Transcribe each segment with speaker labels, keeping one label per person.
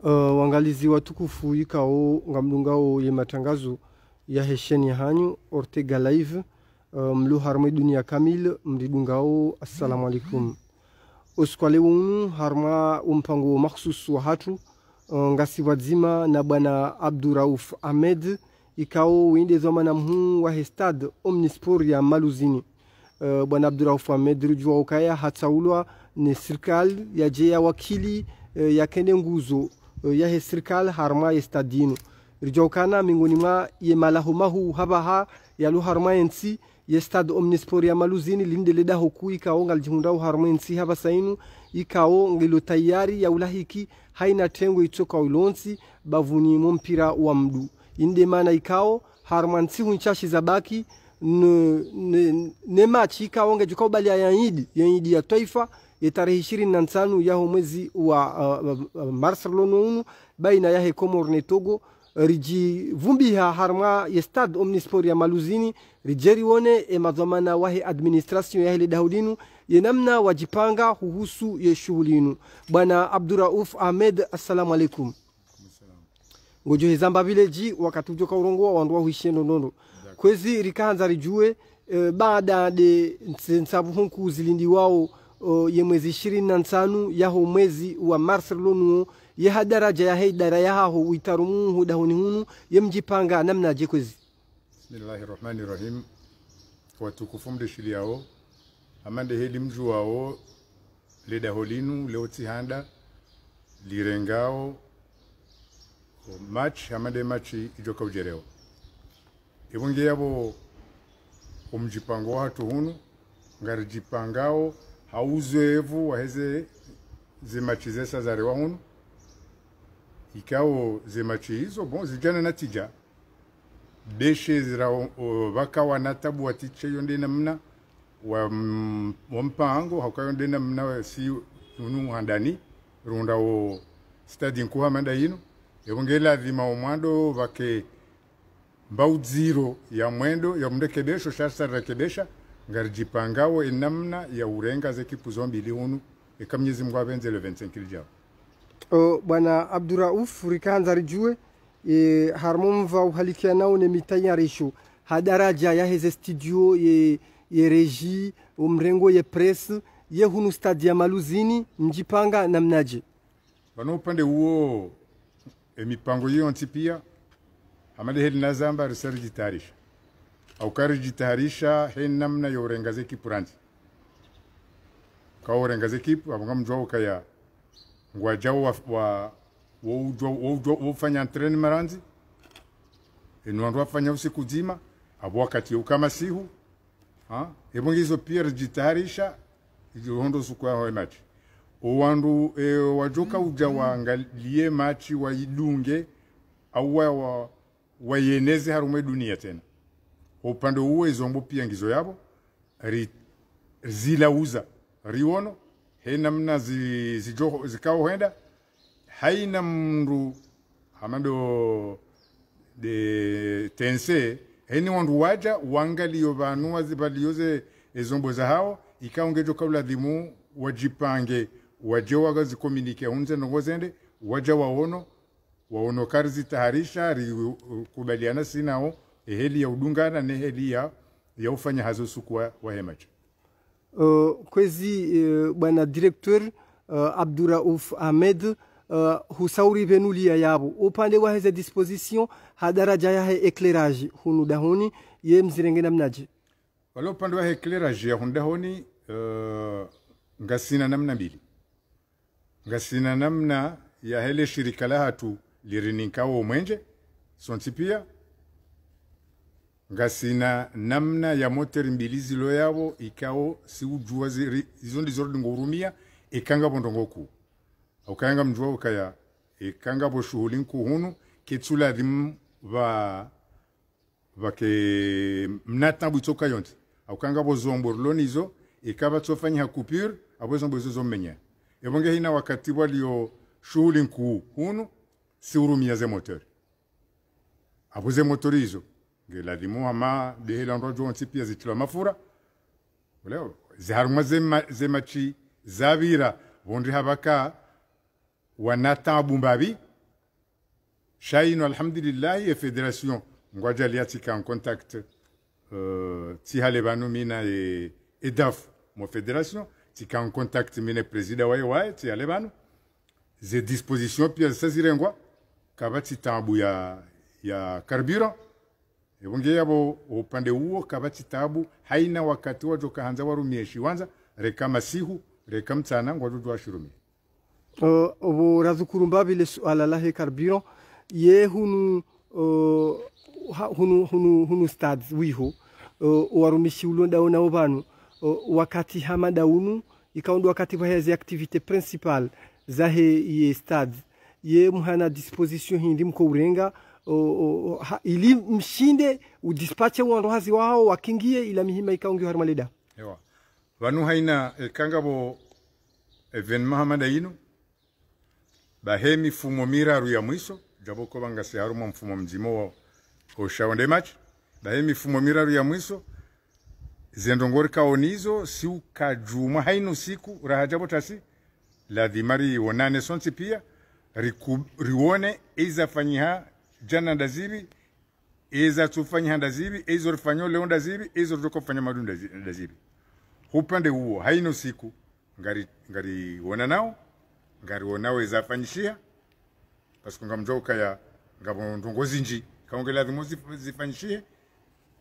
Speaker 1: Wangalizi watukufu ikao ngamdungao ye matangazo ya hesheni hanyu Ortega Live mlu harma dunia kamil mridungao assalamu alaikum. Oskwale wunu harma umpango maksus wa hatu ngasi wadzima na bwana Abdurauf Ahmed ikao winde zamana mhu wa hestad omnispor ya Maluzini. Bwana Abdurauf Ahmed rujua ukaya hatsaulwa ni serikali ya jeya wakili ya kende nguzo ya serikali harma ya stadino rijokana mingoni mwa ye malahumahu habaha ya lu harma ensi ya stad omnispor ya Maluzini linde leda hoku ikao ngaljihunda harma ensi haba sainu ikao ngilo tayari ya ulahiki haina tengo itoka ulonsi bavuni mpira wa mdu inde mana ikao harma ensi hunchashi zabaki ne match ikao ngejukao bali ya yidi ya taifa ya tarehe 25 ya mwezi wa Barcelona baina ya Komor na Togo riji vumbi ha harma ya stade omnispor ya Maluzini rijeri wone madhamana wa administration ya ile Daudinu yenamna wajipanga huhusu ya shughulinu. Bwana Abdurauf Ahmed, assalamu alaikum. Ngojo hezamba village wakati ujoka urongo wandu huishendo nono kwezi rikaanza rijue baada de nsabu hunku zilindi wao ye mwezi 25 yaho mwezi wa Barcelona ye hadaraja ya haidara yaho witarumu hudahuni hunu ye mjipanga namna je kwezi.
Speaker 2: Bismillahirrahmanirrahim. Watukufu mdeshili yao amande heli mju wao ledaholinu leoti handa lirengao match amande match ijoka ujereo ibunge yabo umjipango hatu hunu ngarijipangao hauzoevu waheze zimachi zesa zarewa hunu ikao zimachi hizo bon zijana natija deshe zira waka wanatabu watiche yonde namna wampango hauka yonde namna si unu handani runda o stadi nkuha manda hino yongela dhima omwando wake mbau zero ya mwendo ya mdekedesho shasa rekedesha ngarijipangao enamna ya urenga za ekipu zombi lihunu ekamnyezi mwa benze le 25 kilijao.
Speaker 1: Bwana Abdurauf rikaanza rijue harmumva uhalikia nao ne mitayarisho hadaraja ya heze studio ye reji umrengo ye press ye hunu stadi ya Maluzini mjipanga namnaje.
Speaker 2: Bano upande huo mipango hiyo antipia amade heli nazamba risali jitarisha au karijitarisha he namna ya urengaze kipu ranzi kao urengaze kipu abunga mjua ukaya ngwajao wafanya antreni maranzi enuandu wafanya usiku zima abu wakati ukama sihu ebungi hizo pia rijitarisha hondo sukuwa hoe machi uwandu wajoka ujawa angalie machi wa idunge au wayeneze harume dunia tena upande uwe zombo pia ngizo yabo zilauza riono hena mna zikao henda haina mndu hamando de tense heni wandu waja wangalio banu wazibalioze ezombo za hao ikaongejo kabla dhimu wajipange wajewa gazi komunike unze nongozende waja waono karzi taharisha kubaliana sinao heli ya udungana ne heli ya ufanya hazo suku wa hemacha.
Speaker 1: Kwezi bwana directeur Abdurauf Ahmed husauri venulia yabo upande wa heze disposition hadaraja ya éclairage hunu dahoni ye mzirenge namnaje.
Speaker 2: Wala upande wa éclairage ya hunu dahoni ngasina namna mbili. Ngasina namna ya hele shirika la hatu lirininkawo mwenje sontipia ngasina namna ya moteri mbili zilo yabo ikao si ujua izo ndizorudi ngurumia ikanga bondongoku ukanga mjua ukaya ikanga bo shughuli nkuhunu kitsula dhimu ke mnata butoka yonti ukanga bo zombo lonizo ikaba tsofanya coupure abo zombo zo menya ebonge hina wakati walio shughuli nkuhunu si urumia ze motori abo ze motorizo ngeladimu ama dehela ndojo ontipia zitula mafura leo ziharuma zemachi zabira bondi habaka wanata bumbabi shaino alhamdulillah e federation ngwaja liatika en contact ti hale banu mina e daf mo federation tika en contact mina président wae ti hale banu ze disposition pia sazirengwa kabati tabu ya carburant ebonge yabo upande huo kabati tabu haina wakati wajo kaanza warumie shiwanza reka masihu reka mtana ngwajo ashurumi
Speaker 1: obo razukuru mbabile suala lahe carburant ye hunu stad wiho warumishi ulonda ona obanu wakati hamada unu ikaundu wakati wa hezi activite principal zahe ye stad ye muhana disposition hindi mko urenga ili mshinde udispache wando hazi wao wakingie ila mihima ikaungi harmaleda
Speaker 2: ewa wanu haina kangabo evenement hamada ino bahemi fumo miraru ya mwiso jabo ko bangase haruma mfumo mzimo wa shawande match bahemi fumo miraru ya mwiso zendongori kaonizo si ukajuma haino siku rahajabo tasi la dimari wonane sonti pia riwone iza fanyiha jana ndazibi iza tufanya ndazibi izo rifanyo leo ndazibi izo roko fanya madu ndazibi upande huo haino siku ngari wona nao ngari wonao iza fanyishia pasko ngamjoka ya ngabo ndongozi nji kaongela dhimozi zifanyishie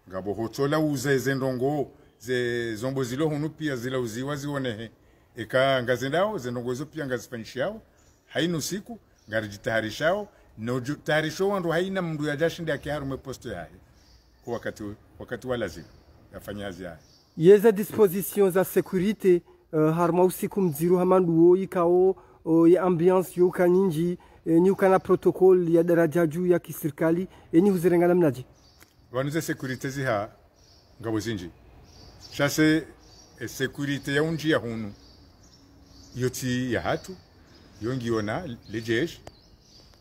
Speaker 2: ngabo hotola uze zendongo ze zombo zilo hunu pia zila uziwa zionehe eka ngazendao zendongozo pia ngazifanyishiao haino siku ngari jitaharishao no jitaharisho wandu haina mndu ya jashinda ya kiharu meposto yae wakati walazimu yafanyazi yae
Speaker 1: yeza disposition za sécurité harma usiku mziru hamandu ikao ya ambiance yo kanyinji ni ukana protocol ya daraja juu ya kisirikali ni huzirengana mnaji
Speaker 2: wanuze sécurité ziha ngabo zinji chase sécurité ya unji ya hunu yoti ya hatu yongiona lejesh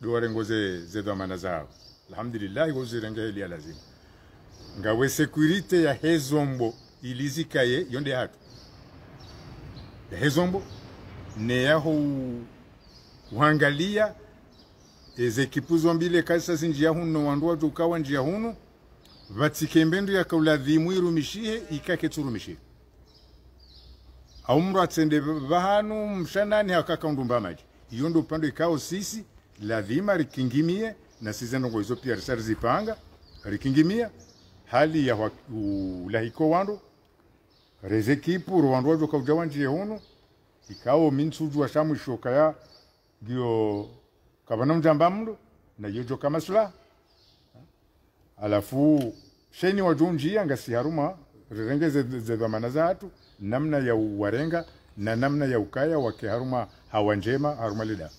Speaker 2: dowarengoze zedamana zao alhamdulillah gozirenge heli ya lazima ngawe sécurité ya hezombo ilizikaye yonde hatu ya hezombo ne yaho uhangalia ezekipu zombile kasa zinjia hunu wanduwa jukawa njia hunu vatikembendu ya kauladhimu irumishie ikake turumishie aumru atende bahanu mshanani hakakaundumba maji iyo ndo upando ikao sisi ladhima rikingimie na sisi ndongo hizo pia risari zipanga rikingimia hali ya ulahiko wandu rezekipu rwandu wajo kaujawa njie hunu ikao minsuju wa shamu ishoka ya gio kabana mjamba mdu na yojo kama sula alafu sheni wajunjia ngasi haruma rirenge zedhamana za hatu namna ya warenga na namna ya ukaya wake haruma hawanjema haruma lida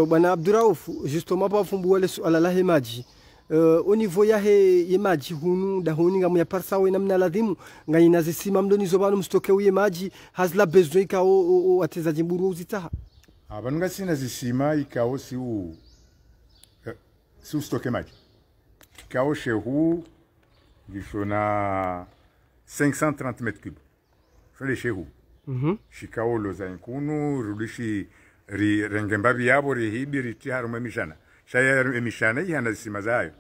Speaker 1: bana Abdurauf justement pa fumbu wale suala la maji au niveau ya he maji hunu da huni ngamu ya parsawe namna ladhimu ngayina zisima mdoni zobanu mstoke uye maji hazla besoin ikao ateza jimburu uzitaha
Speaker 2: abantu ngasina zisima ikao si stoke maji ikao shehu gishona 530 mètres cubes fele shehu shikao loza inkunu rudishi rengembabi yabo rihibi riti haruma mishana shaya mishana ihana zisima zayo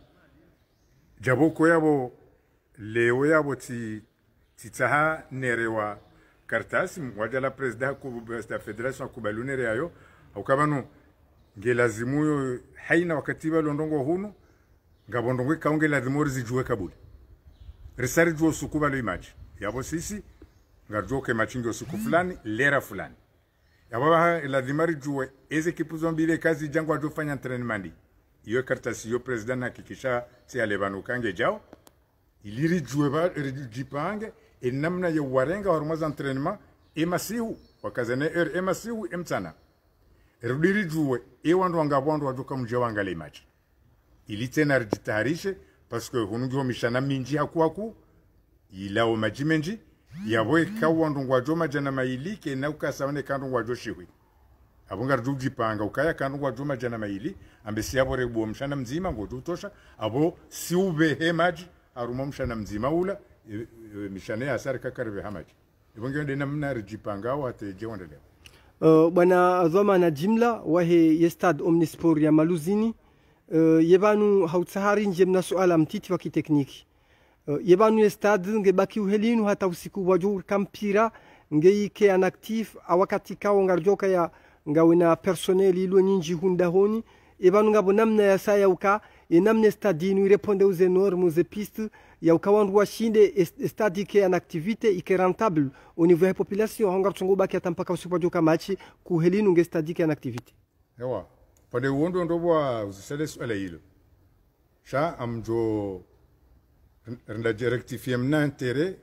Speaker 2: jaboko yabo leo yabo titaha nerewa kartasi wajala president ku federation kubalunere yayo ukabanu ngelazimuyo haina wakatiba londongo hunu ngabondongo kaonge lazimori zijue kabuli risari juo sukuba lo imaji yabo sisi ngarjoke machingo suku fulani lera fulani yabo lazimari juwe eze kipuzo mbile kazi jangu ajofanya entraînement iyo kartasi yo president hakikisha si alebanu kange jao iliri juwe ba jipange namna ya warenga warumaza entraînement emasihu wakazane emasihu emtana rudiri juwe wandu wangabondo wajoka mjewa ngale maji ili tena rjitaharishe parce que hunungi mishana minji hakuaku ilao majimenji yawe kawandu ngwajoma jana maili ke na ukasabane kandu ngwajoshiwi abunga rjujipanga ukaya kandu ngwajoma jana maili ambesi yabo rebu mshana mzima ngojutosha abo siube maji aruma mshana mzima ula mishana ya asari kakarbe hamaji ibonge ndo namna rjipanga wate jewandele
Speaker 1: bwana zoma na jimla wahe yestad omnisport ya Maluzini yebanu hautsahari nje mna suala mtiti wa kitekniki yebanu estad ngebaki uhelinu hata usiku waju kampira ngeike anactif awakati kao ngarjoka ya ngawina personnel ilo nyinji hunda honi yebanu ngabo namna ya saya uka namna stadinu ireponde aux normes aux pistes ya ukawandu washinde stade ike en activité ike rentable au niveau de la population hangar tsongo baki atampaka usiku waju kamachi kuhelinu nge stade ike en activité
Speaker 2: yawa pade wondo ndobwa uzisele swala hilo sha amjo renda rectifier mna intere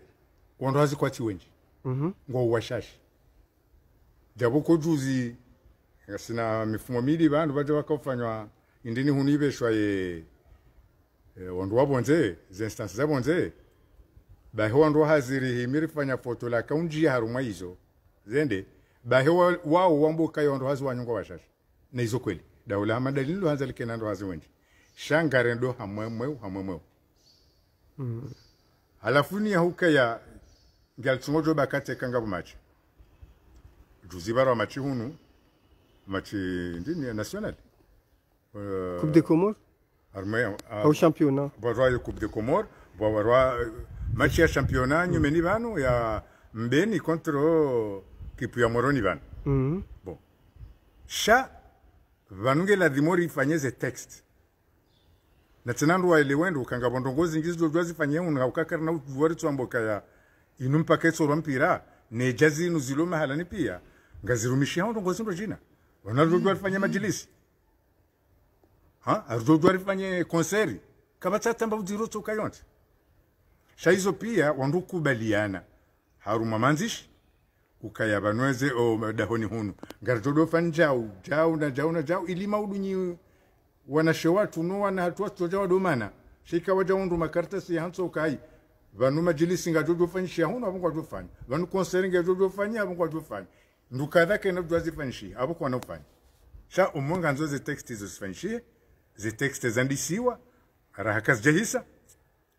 Speaker 2: wondo hazi kwa chiwenji ngo washashi jabo ko juzi sina mifumo mili bandu baje wakafanywa indini hunibeshwa ye wondo wabonze ze instance zabonze ba he wondo haziri himiri fanya foto la kaunji harumwa hizo zende ba he wao wambo kayondo hazi wanyongo washashi na hizo kweli daula madalini lo hanza likenando hazi wenji shangarendo hamwemwe halafu ni huka ya ngaltsumojo bakate kanga bumachi juzibara machi hunu machi ndini national
Speaker 1: Coupe des Comores
Speaker 2: armée
Speaker 1: au championnat
Speaker 2: bwa Coupe des Comores bwa match ya championnat nyumeni banu ya mbeni contre kipu ya Moroni banu bon sha vanunge la dimori fanyeze text na tsanandu wa elewendo kanga bondongozi ngizo jwazi fanye unga ukakara na uwari tswamboka ya inumpa ketso rompira ne jazi nuziloma halani pia ngazirumishia ndongozi ndo jina wanalo jwari fanye majilisi arjo jwari fanye konseri kabata tamba udiro tsoka yonte shaizo pia wandukubaliana haruma manzishi ukaya banweze o dahoni hunu ngarjodo fanjau jau ili maudunyi wanashe watu no wana hatua tojawa domana shika waja undu makartasi hanso kai vanu majilisi ngajodo fanshia hunu abungwa jofanya vanu konseri ngajodo fanya abungwa jofanya ndukadha kena jwazi fanshi abukwa na ufanya sha umonga nzo ze texti zo fanshie ze texte zandisiwa rahakas jahisa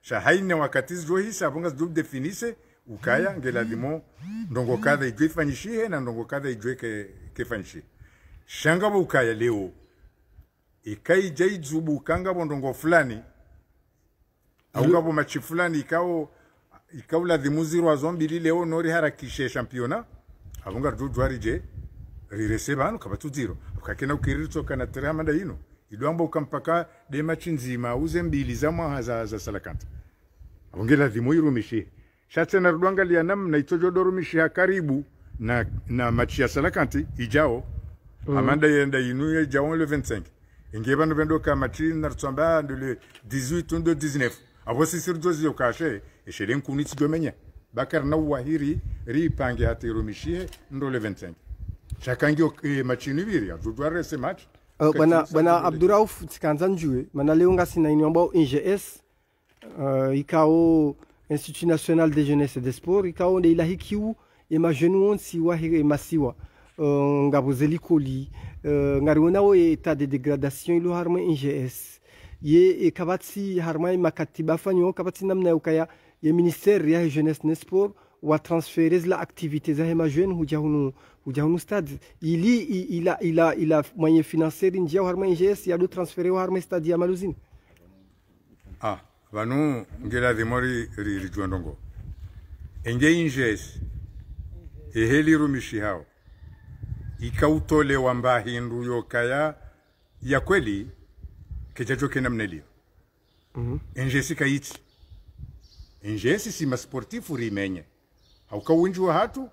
Speaker 2: sha haina wakati zo hisa abunga zo definise ukaya ngela dimo ndongo kadha ijwe fanyishie na ndongo kadha ijwe ke fanyishie shanga ukaya leo ikai jaizubu kanga ndongo fulani au ngabo machi fulani ikao la dhimuziru wa zombi leo nori harakishe championnat abunga jujwari je rirese banu kabatu zero ukakena ukiririto kana terama hino idwamba ukampaka de machi nzima uze mbili za mwa za salakanta abungela dhimoiru mishi shatse na rudwanga lianam na itojo dorumishi karibu na machi ya salakanti ijao amanda yenda inuye jao le 25 ingeba no bendo ka machi na rutsamba le 18 ndo 19 avosi sirjozi yokashe eshelen kunitsi domenya bakar na wahiri ripange hatirumishi ndo le 25 chakangi machi nibiri ajudware se match
Speaker 1: bana Abdurauf tikanza njue mana leo ngasi na inyomba IGS ikao Institut National de Jeunesse et des Sports ikao de ilahi kiu ema jeune on siwa masiwa ngabuzeli koli ngariona o état de dégradation ilo harma IGS ye kabatsi harma makatiba fanyo kabatsi namna ukaya ye ministère ya jeunesse et sport wa transférer la activité za hema jeune hujahunu stade il a moyen financier india harma IGS ya do transférer harma stade ya Maluzini
Speaker 2: vanu ngela demori rijuandongo enge injes eheli rumishi hao ikautole wamba hindu yokaya ya kweli kejajo kena mnelio enjesi kaiti enjesi si masportifu rimenye hauka winju hatu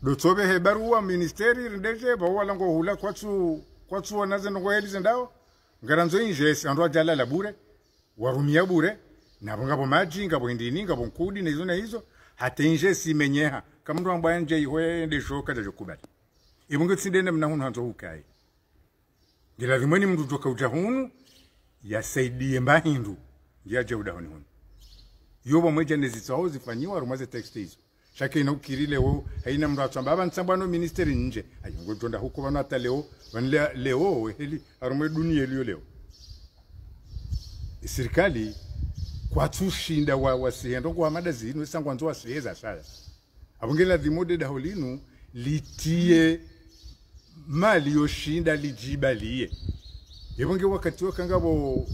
Speaker 2: dotobe hebaruwa ministeri rindeje bawala ngo hula kwatsu wanaze ngo heli ndao ngaranzo injesi andwa jala la bure warumia bure nabo ngabo maji ngabo indini ngabo nkudi nezo na hizo hata injesi menyeha kama ndo ambaye nje ihwe ende shoka jajo kubali ibunge tsindene mna hunu hanzo hukai ngira rimweni mndu joka ujahunu yasaidie mbahindu ngiaje udahoni hunu yobo mweje nezitsaho zifanyiwa rumaze text hizo shake ina ukirile wo haina mndu atsamba abantsambano ministeri nje ayingo tonda huko bana hata leo heli arumwe dunia leo serikali kwa tushinda wasihendo kwa mada zinu sangwa nzo wasiheza saya abungela dhimode da holinu litie mali yoshinda lijibalie yebonge wakati wakangabo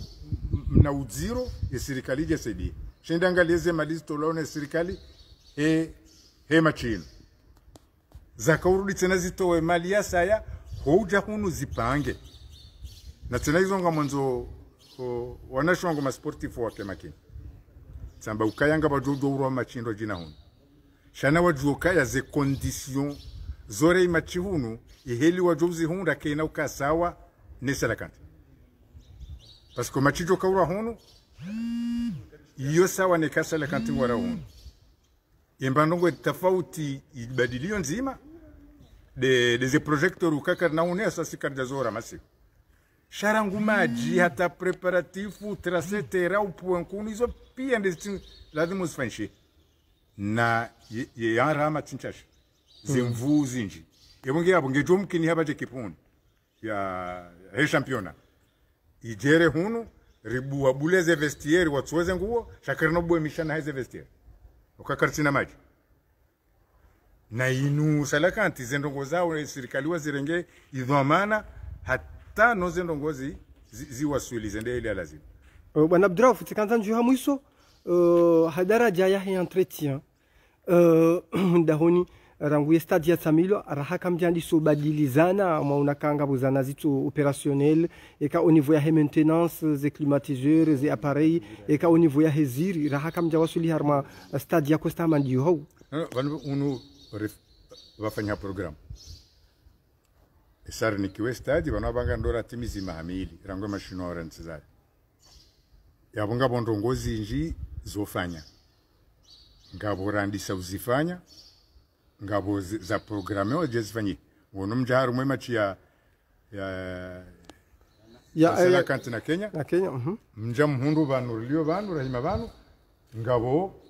Speaker 2: mna uziro ya serikali jasaidia shenda angalieze malizi tolaona serikali machino zakaurudi tena zitowe mali ya saya hoja hunu zipange na tena hizo nga mwanzo wanashwango masportifu wake makini samba ukayanga bajojo urwa machindo jina hunu shana wajuoka ya ze condition zore imachi hunu iheli wajozi hunda kena ukasawa nesala kanti parce que machijo kaura hunu iyo sawa nekasala kanti wara hunu yembandongo tofauti ibadilio nzima de projector ukaka na unesa sikarja zora masiku sharangu maji hata preparatifu tracetera upuankunu hizo pia ndizo lazima usifanyishi na yarama tinchashi zimvuzi nji yebonge yabo ngejo mkini habaje kipuni ya championa ijere hunu ribu wabuleze vestiaire watsuweze nguo shakarino bwe mishana heze vestiaire ukakartina maji na inu salakanti zendongo zao serikali wazirenge idhamana hata no zendongo ziwaswili zende ile lazima.
Speaker 1: Bwana Abdurauf tikanza njuha mwiso hadaraja ya entretien ndahoni rangu stade ya Tsamilo rahaka mjandi so badilizana maunakanga buzana zitu opérationnel eka au niveau ya maintenance des climatiseurs et appareils eka au niveau ya heziri rahaka mja wasuli harma stade ya Costa Mandio ho
Speaker 2: unu wafanya program esar nikiwe stade banabanga ndora timizi mahamili rangu mashino orantsizali yabonga bondongozi nji zofanya ngabo randisa uzifanya ngabo za programe oje zifanyi wono mjaharu mwema chia ya kanti na Kenya mja mhundu banu rilio banu rahima banu ngabo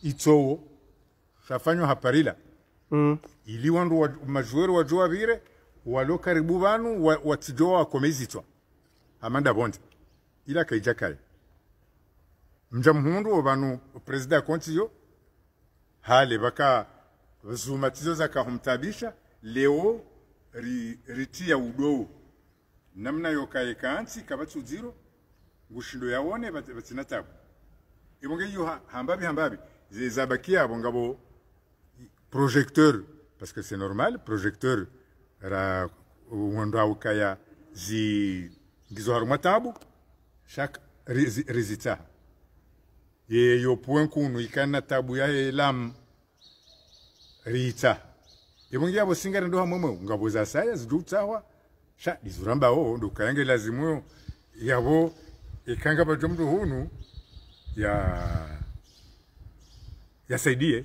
Speaker 2: itowo shafanywa haparila ili wandu majuero wajua vire walo karibu banu watijoa komezitwa amanda bonde ila kaijakale mja mhundu banu president kontiyo hale baka zumatizo za kahumtabisha leo ritia udo namna yokae kanti kabatu zero gushindo yaone batina tabu ibonge yo hambabi zabakia bongabo projecteur parce que c'est normal projecteur ra wanda ukaya gizo haruma tabu chaque résultat yo point kunu ikana tabu ya elam rita ibonge yabo singara ndo hamwe ngabo za saya zidutawa sha dizuramba ndo kayange lazimu yabo ikanga bajomdo hunu ya saidie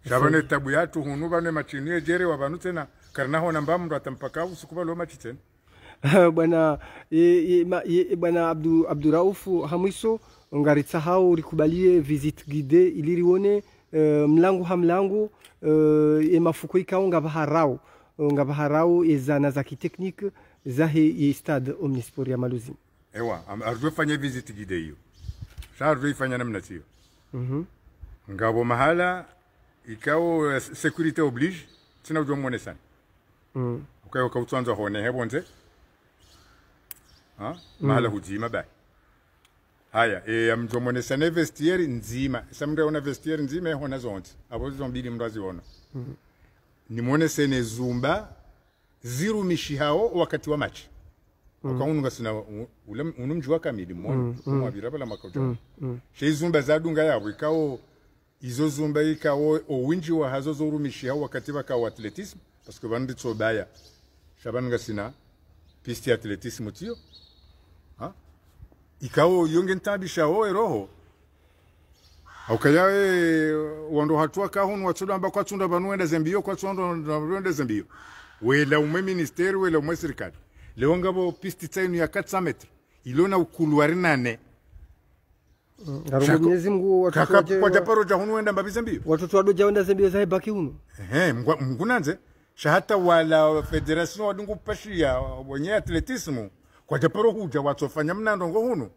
Speaker 2: Shabane tabu yatu hunu bane machini jere wabanu tena karna ho namba mndo atampaka usukuba lo machiten
Speaker 1: bwana bwana Abdurauf Hamwiso ngaritsa hao rikubalie visite guidée ilirione mlango mafuko ikao ngabaharao ezana za kiteknike za he stade omnisport ya Maluzi
Speaker 2: ewa arjo fanya visite guidée hiyo sharjo ifanya namna hiyo ngabo mahala ikao sécurité oblige tina ujwa mwone sana ukayo kautuanza hone hebonze mahala hujima bai haya mjwa mwone sana vestiaire nzima samde ona vestiaire nzima hona zonte abo zombili mrazi ona ni mwone sene zumba ziru mishihao wakati wa match ukaununga sina unumjwa kamili mwone mwabiraba la makauja shezumba zadunga yabo ikao izo zumba ikao owinji wa hazo zorumishi hao wakati baka atletisme parce que bandi tsobaya shabanga sina piste atletisme tio ikao yonge ntabisha ho eroho aukayawe wando hatua ka honu watudamba kwa tunda banuenda zambio kwa tunda banuenda zambio wela umwe ministeri wela umwe serikali leo ngabo piste tainu ya 400 metre ilona ukuluari 8
Speaker 1: Ngarumu Mwenyezi Mungu watoto
Speaker 2: kwa japaro jahunu wenda mbabiza mbio
Speaker 1: watoto wadoja wenda zambio za baki huno
Speaker 2: mgunanze shahata wala federation wadungu pashia wenye atletismo kwa japaro huja watofanya mnandongo huno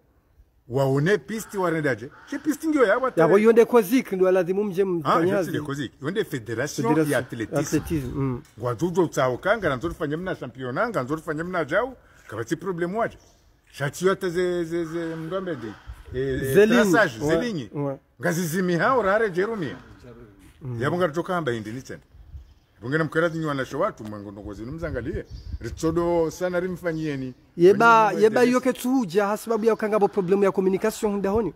Speaker 2: waone pisti warendaje ki pisti ndio
Speaker 1: yabo yonde koziki ndio lazima mje mfanyazi
Speaker 2: yonde koziki yonde federation ya atletismo wajujo tsao kanga nzorifanya mna championnat nzorifanya mna jao kabati problem waje shati yote ze mdombe di
Speaker 1: Zelinyi.
Speaker 2: zelinyi ngazizimi hao rare jerumia yabonga toka amba hindi ni tena bongena mkarati nywana shawatu mwango ndogozi numzangalie ritsodo sana rimfanyieni
Speaker 1: yeba yoke tuja hasababu ya kangabo problem ya communication ndahoni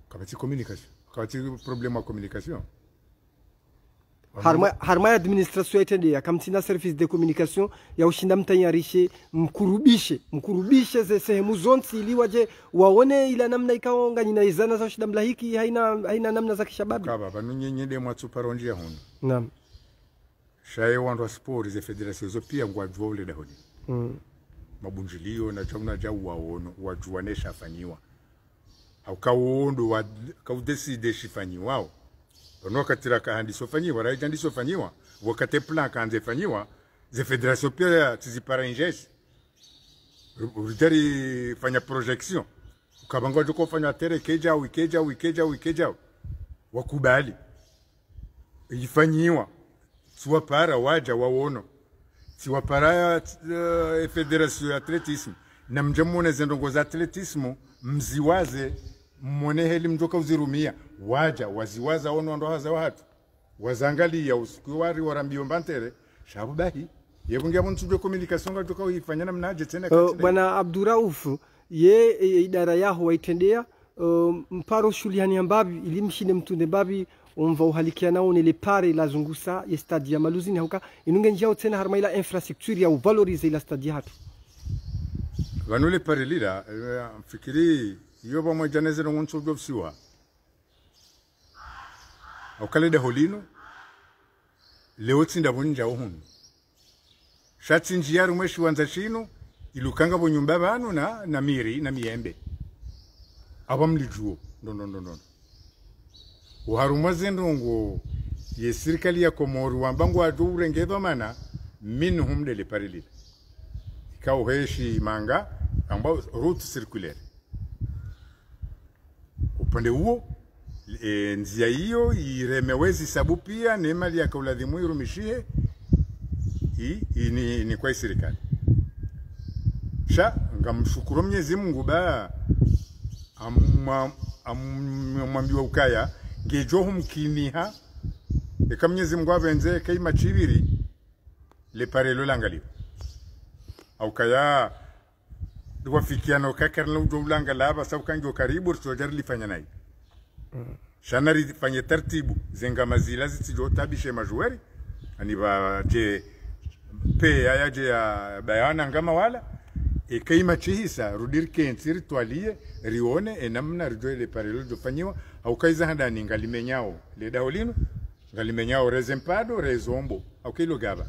Speaker 2: kabati communication kabati problem ya communication
Speaker 1: harma ya administration itende ya kamtina service de communication ya ushinda mtanyarishe mkurubishe ze sehemu zonti ili waje waone ila namna ikaonga nyina izana za ushinda mlahiki haina namna za kishababi
Speaker 2: kaba banunyenyede mwatsu paronji ya hono
Speaker 1: naam
Speaker 2: shaye wandu sport ze federation zo pia ngwa jwole dahoni mabunjilio na chamna ja waono wajuanesha fanyiwa au kawondo wa kaudeside shifanyiwao onokatira kahandiso fanyiwa raijandiso fanyiwa wakati plan kanze fanyiwa ze federation pia tiziparanjesi urutari fanya projection ukabango joko fanya tere keja wakubali ifanyiwa siwa para waja waono siwa para federation ya atletism na mjamone zendongo za atletism mziwaze mwone heli mjoka uzirumia waja waziwaza ono ndo haza watu wazangalia usiku wari warambio mbantere shabubahi yebungia buntu byo communication ngajoka uyifanya namna aje tena kati
Speaker 1: bwana Abdurauf ye idara yaho waitendea mparo shuliani ambabi ilimshinde mtunde babi umva uhalikia nao nile pare la zungusa ya stadi ya maluzini hauka inunge njao tena harma ila infrastructure ya uvalorize ila stadi hatu
Speaker 2: vanule pare lila mfikiri yoba mwajaneze no ngonso jobsiwa okale de holino leo tsinda bonja ohun shatsi njiyaru mweshi wanza chino ilukanga bo nyumba banu na miri na miembe abamlijuo no uharuma zendongo ye serikali ya Komoro wambango adu urengedwa mana minhum de le parilile ikao heshi manga ambao route circulaire upande huo nzia hiyo iremewezi sabu pia ni mali ya kauladhimu irumishie ni kwa serikali sha ngamshukuru Mwenyezi Mungu ba amwambiwa ukaya gejo mkiniha eka Mwenyezi Mungu abenze kai machibiri le parelo langali au kaya wafikiano kakarna ujolanga laba sababu kango karibu sojar lifanya nayo shanari fanye taratibu zenga mazila zitijotabishe majueri ani ba je pe ayaje ya bayana ngama wala ekaima chihisa rudir kensiri twalie rione enamna rijoele parelo jofanyiwa au kaiza handa ni ngalimenyao le daolino ngalimenyao rezempado rezombo au kilo gaba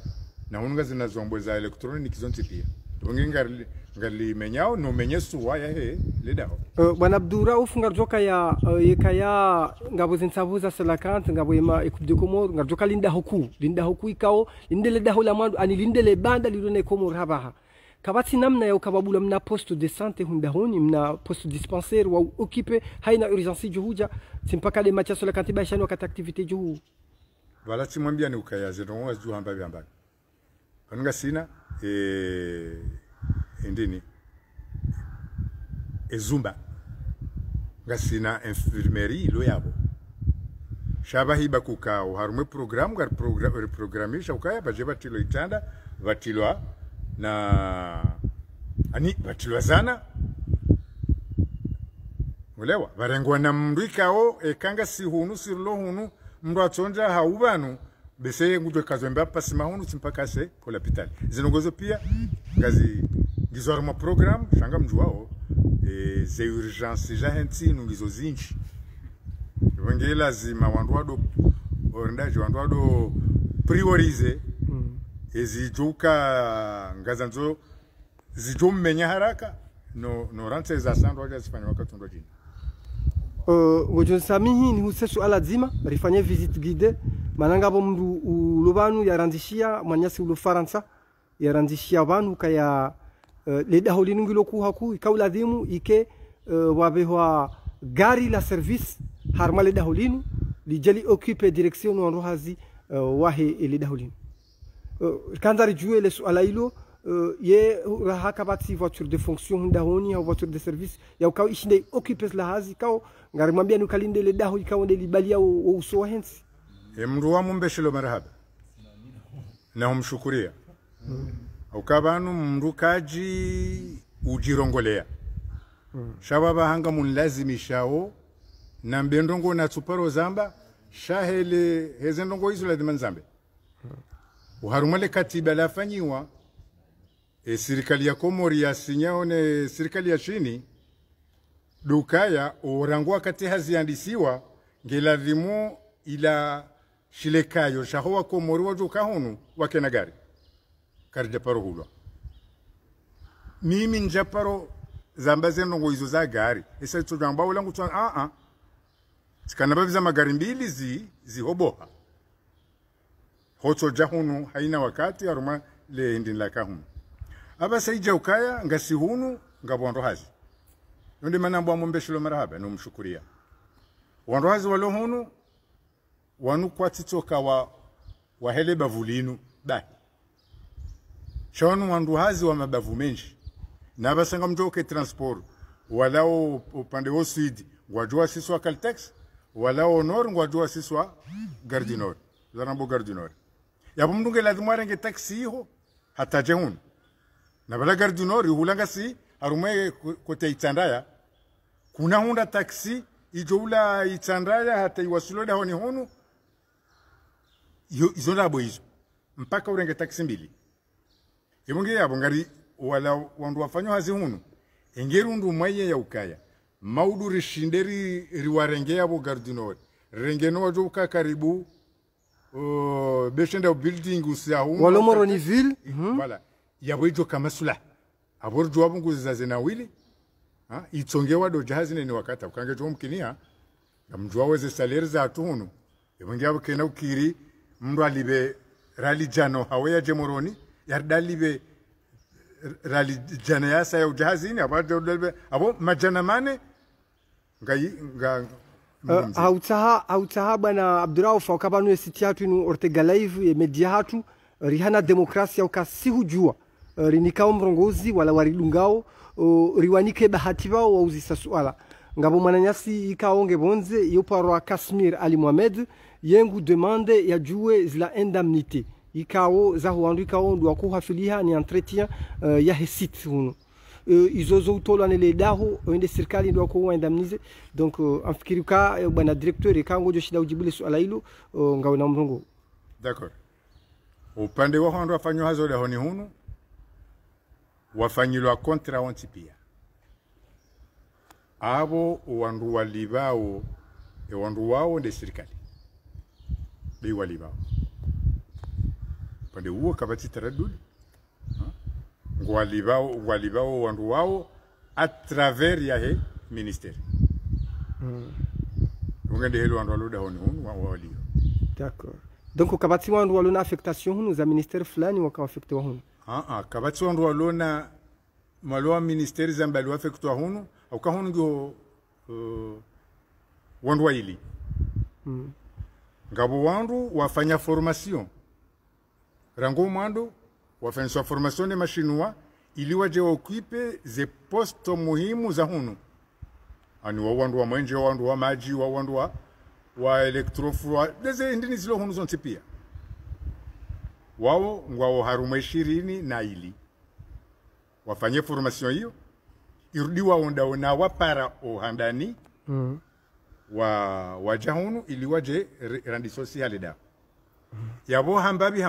Speaker 2: na unga zina zombo za elektroniki zonti pia ngali menyao no menyesu waya he le dao
Speaker 1: bwana Abdurauf ngarjoka ya yekaya ngabo zinsabuza salakant ngabo ema equipe de Comore ngarjoka linda hoku ikao lindele daho la mandu ani lindele banda lirone Comore habaha kabati namna ya ukababula mna poste de santé hundahoni mna poste dispensaire wa occuper haina urgence juhuja simpaka de matias la katiba shano kata activité juhu
Speaker 2: wala timwambia ni ukayaze ndo wazu hamba kanunga sina endini ezumba ngasina infirmerie lo yabo shabahi bakukao harume programisha ukaya baje batilo itanda batilwa na ani batilwa zana ulewa barengwa na mrikao ekanga sihunu sirlo hunu mndo atonja haubanu bese ngudwe kazomba pasima hunu simpaka se ko l'hôpital zinongozo pia ngazi ngizorma program shanga mjuao ze urgence ja henti nungizo zinchi wengine lazima wandwado orendaje wandwado priorize ezijuka ngazanzo zijumenya haraka no rante za sando waje sifanya wakati ndo jini
Speaker 1: wojon samihi ni husesu ala zima rifanye visite guide mananga bo mndu ulubanu yarandishia mwanyasi ulo Faransa yarandishia banu kaya le daholinu ngilo ku haku ikaula dhimu ike wabehwa gari la service harma le daholinu lijali occuper direction no hazi wahe le daholinu kanzari juwe le suala hilo ye hakabati voiture de fonction ndahoni au voiture de service ya ukao ishinde occupes la hazi kao ngarimwambia nukalinde le daho ikao ndeli balia uso hensi
Speaker 2: mndu wa mumbeshelo marhaba na humshukuria ukabanu mndu kaji ujirongolea shababa hanga munlazimishao na mbendongo na tsuparo zamba shahele hezendongo hizo la dimanzambe uharumale katiba lafanyiwa serikali ya Komori ya sinyao ne serikali ya chini dukaya orangwa kati haziandisiwa ngeladhimu ila shilekayo shahowa Komori wajuka hunu wakenagari karja paro hulwa mimi njaparo zamba zendongo hizo za gari isa tujamba ulangu twa sikana babiza magari mbili zihoboha hoto jahunu haina wakati aruma le indin la kahunu aba saija ukaya ngasi hunu ngabondo hazi ndio maana mbwa mumbeshelo marhaba no mshukuria wando hazi walo hunu wanu kwa titoka wa hele bavulinu bahi shawanu wandu hazi wa mabavu menji na basanga mjoke transport walao upande wa sud wajua siswa Caltex walao nord wajua siswa Gardinor zarambo Gardinor ya mndunge lazima arenge taxi ho hata jehun na bala Gardinor hulanga si arume kote itandaya kuna hunda taxi ijoula itandaya hata iwasulo da honi honu izo labo hizo mpaka urenge taxi mbili yabonge yabo ngari wala wandu wafanyo hazi hunu engerundu mwaye ya ukaya maudu rishinderi riwarenge yabo Gardinor rengeno wajuka karibu beshenda building usia hunu
Speaker 1: wala moroni ville
Speaker 2: wala yabo ijo kama sula aborjo wabungu zazena wili itongewa do jahazi ni wakata ukange jo mkinia ngamjwa weze salaire za tunu yabonge yabo kena ukiri mndu alibe rali jano hawe jemoroni yardalibe rali jana yasa ya ujahazini abo majana mane
Speaker 1: hautaha bwana Abdurauf wakabanu esitiatu inu Ortega Live media hatu rihana demokrasia ukasihujua rinikao mrongozi wala waridungao riwanike bahati bao wauzisa suala ngabo mwananyasi ikaonge bonze yoparwa Kasmir Ali Mohamed yengu demande ya jue zila indemnité ikao za huandu ikao ndu wakuhafiliha ni entretien ya hesit hunu izozo utola nele daho wende serikali ndu wakuwa indemnize donc amfikirika bwana directeur ikango jo shida ujibule swala hilo ngao na mrongo
Speaker 2: d'accord upande wa handu afanywa hazo da honi hunu wafanyilwa kontra ontipia abo wandu walibao wandu wao nde serikali dei walibao pande huo kabati taradul walibao wandu wao a travers ya he ministeri ngende helo wandu waloda honi hunu walio
Speaker 1: d'accord donc kabati wandu walona affectation hunu za ministeri fulani wakawaffectwa hunu
Speaker 2: kabati wandu walona malwa ministeri za mbali waffectwa hunu au kahunu ndio wandu waili ngabo wandu wafanya formation rango mwando wafanya formation de machinua ili waje occupy ze posto muhimu za hunu ani wandu wa mwenje wandu wa maji wandu wa electrofua deze ndini zilo hunu zonse pia wao ngwao harume 20 na ili wafanye formation hiyo irudiwa onda na wapara ohandani wa jahunu ili waje randi social da yabo hambabi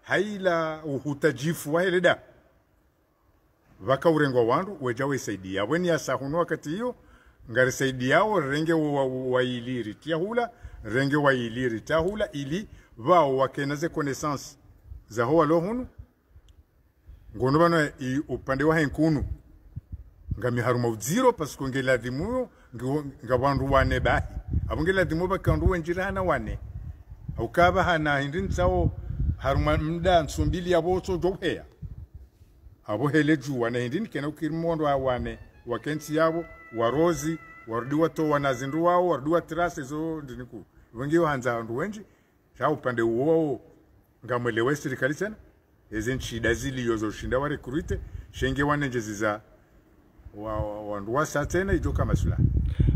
Speaker 2: haila uhutajifu wa heleda waka urengwa wandu wejawe saidi ya weni ya sahunu wakati hiyo ngari saidi yao renge wa iliri tiahula renge wa iliri tahula ili wao wakenaze connaissance za hoa lohunu ngono bano upande wa henkunu ngami haruma uziro pasko ngela dimuyo ngabandu wane bahi abungela dimu bakandu wenjirana wane ukaba hana hindin sawo haruma mda nsumbili yaboto dohea abo hele juwa na hindin kena ukirimondo wane wakensi yabo warozi warudiwa to wanazindu wao warudiwa trase zo ndiniku wengi hanza ndu wenji cha upande uo ngamwelewe serikali sana ezenchi dazili yozo shinda wa recruit shenge wanenjezi za wandu wasa tena ijoka masula.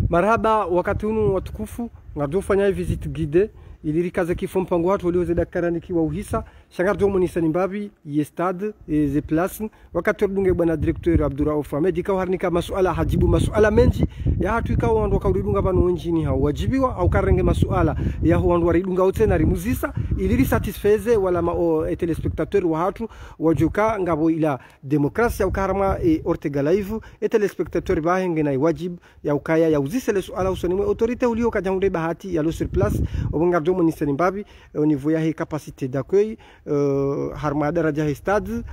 Speaker 1: Marhaba, wakati hunu watukufu ngadofanya visit guide ilirikaze kifo mpango watu walio zedakarani kiwa uhisa shangardo monisa nimbabi ye stade ze place wakati bunge bwana directeur Abdurauf Ahmed ikawa harnika masuala hajibu masuala menji ya hatu ikawa wandu wakaudunga banu njini hao wajibiwa au karenge masuala ya wandu waridunga otena rimuzisa iliri satisfeze wala ma telespectateur wa hatu wajuka ngabo ila demokrasia au karama Ortega live telespectateur bahenge na wajib ya ukaya ya uzise le suala usonimwe autorité ulio kajangure bahati ya lo sur place obunga monisa nimbabi au niveau ya capacité d'accueil harma daraja ya stade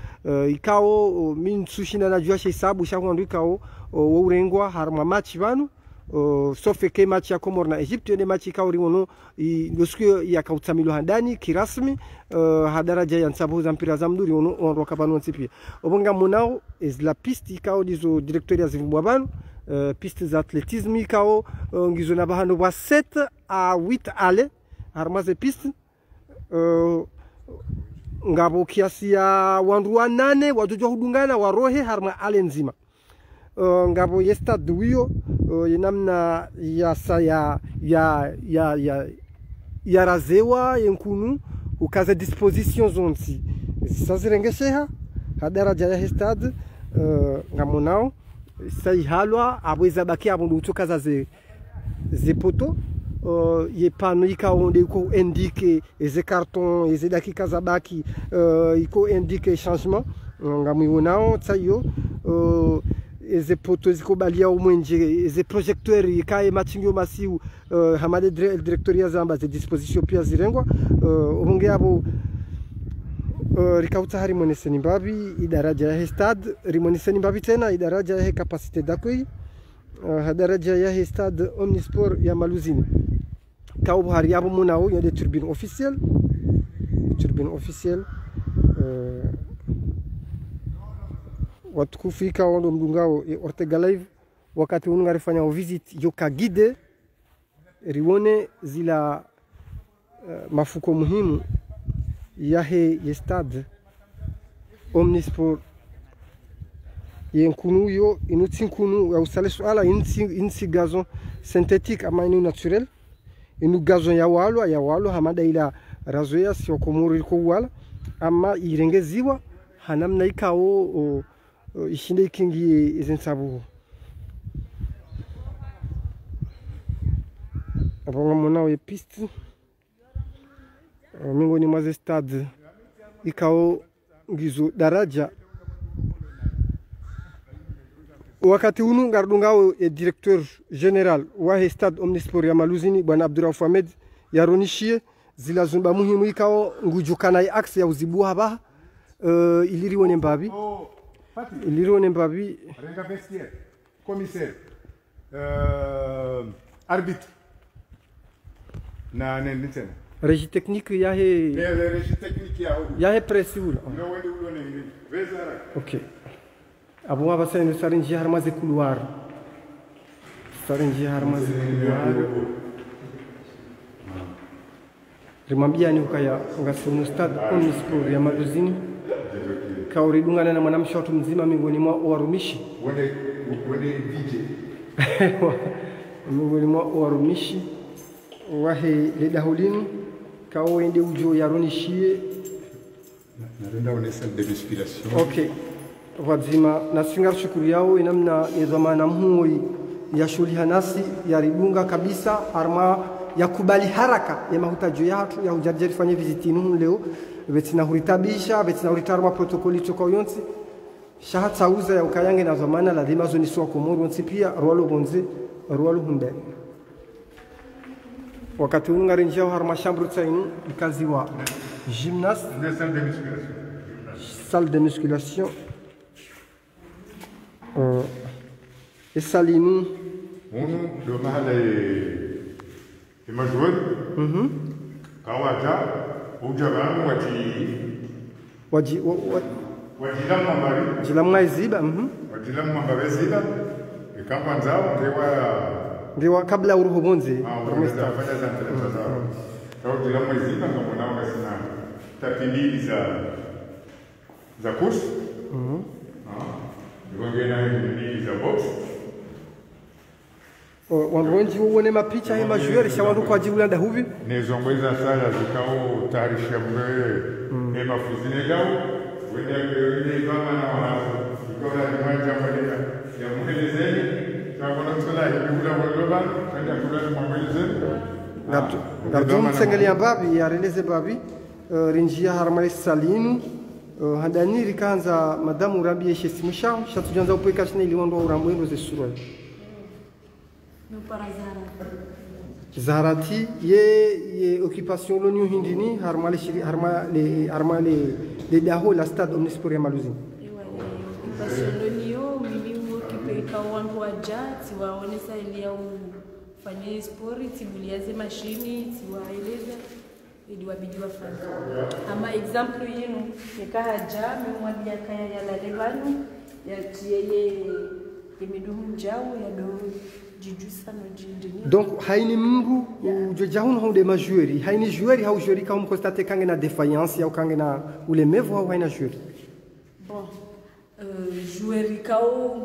Speaker 1: ikao min sushina na jua hesabu shawandu ikao urengwa harma match banu sauf que match ya Comore na Egypte ne match ikao rimono ndoskio ya kautsamilo handani kirasmi hadaraja ya nsabu za mpira za mduri ono onroka banu nsipia obonga munao is la piste ikao dizo directeur ya zimbabwe banu piste za athlétisme ikao ngizo na bahano wa 7 à 8 ale harmaze piste ngabo kiasi ya wandu wa 8 wajojo hudungana warohe harma ale nzima ngabo yesta duyo namna ya razewa yenkunu ukaza disposition zonsi sazirengesheha hadaraja ya stade ngamonao sai halwa abweza baki abundu utokaza ze poto ye pano ikaonde iko indique les cartons les dakika zabaki iko indique changement ngamwonao tsayo eze poto ziko balia umwenje eze projecteur ikae machingo masiu hamade directoria zamba ze disposition pia zirengwa ubunge abo rikauta hari monese nimbabi idaraja ya stade rimonese nimbabi tena idaraja ya capacité d'accueil hadaraja ya stade omnisport ya Maluzini kao hari yabo munao ya des turbines officielles watukufika wando mdungao Ortega live wakati ungarifanya visit yoka guide rione zila mafuko muhimu ya stade omnisport yenkunu yo inutsinkunu ya usale swala insi gazon synthétique ama inu naturel inu gazon ya walo hamada ila razoya sio komuri ko wala ama irengeziwa hanamna ikao ishinde ikingi izensabu abonga monao ye piste mingoni mwa stade ikao ngizo daraja wakati unu ngardungao e directeur général wa stade omnisport ya Maluzini bwana Abdurauf Ahmed yaronishie zila zumba muhimu ikao ngujukana ya axe ya uzibu haba ilirione mbabi
Speaker 2: renga vestiaire commissaire arbitre na nende tena
Speaker 1: régie technique yahe
Speaker 2: régie technique
Speaker 1: yahe presiula
Speaker 2: no wende ulone vezara
Speaker 1: okay abo abasa ndo sarinji harmaze couloir rimambia ni ukaya ngasunu stade omnisport ya Maluzini kauri dungana na mwanamshoto mzima mingoni mwa warumishi
Speaker 2: wende DJ
Speaker 1: mingoni mwa warumishi wahe ledahulini kao ende ujo yaronishie
Speaker 2: narenda one salle de musculation
Speaker 1: okay wadzima na singar shukuru yao inamna yezamana mhui ya shuli hanasi ya ridunga kabisa arma ya kubali haraka ya mahutaji yatu ya ujarjeri fanye vizitinu leo betina huritabisha betina huritarma protokoli choko yonsi shahat sauza ya ukayange na zamana lazima zoni swa komoro nsi pia rwalo bonze rwalo hunde wakati ungari njao harma shambru tsainu kazi wa gymnaste salle de musculation et salinu
Speaker 2: do mahala e major kawaja ujaban
Speaker 1: waji
Speaker 2: wajilam mambari
Speaker 1: jilamwa ziba
Speaker 2: wajilam mambari ziba ikamba nzao
Speaker 1: ndewa kabla uruho bonze
Speaker 2: ramesta fanya za nteleza zao kao jilamwa ziba ngamona wakasina tapindili za za course ngena mbili za box
Speaker 1: wandu wengi uone mapicha hema joueur sha wandu kwa jibula nda huvi
Speaker 2: nezongweza sala zikao tarisha mbele hema fuzine gao wenda ile kama na wanazo ikora ni mwanja mwele ya mwelezeni kwa tsola ibula waloba kanda kula mwelezeni
Speaker 1: ngabtu msengelia babi ya releze babi rinjia harmai salinu handani rikanza madamu rabi yeshesimisha shatujanza upeka chini liwondo uramwendo zesurwa Zaharati ye occupation l'ONU hindini harma les daho la stade omnisport ya Maluzini.
Speaker 3: Occupation l'ONU mimi occupé kawangu waja tiwaonesa ile ufanye sport tibuliaze mashini tiwaeleza ili wabidi wafanye. Ama example yenu yakahaja memwadia kaya ya la levanu ya tieye imidumu jao ya do
Speaker 1: donc haini mngu ujojahun honde ma joueur haini joueur ha joueur ka constate kange na défaillance ya kange na ulemevu au haina joueur
Speaker 3: bon joueur ka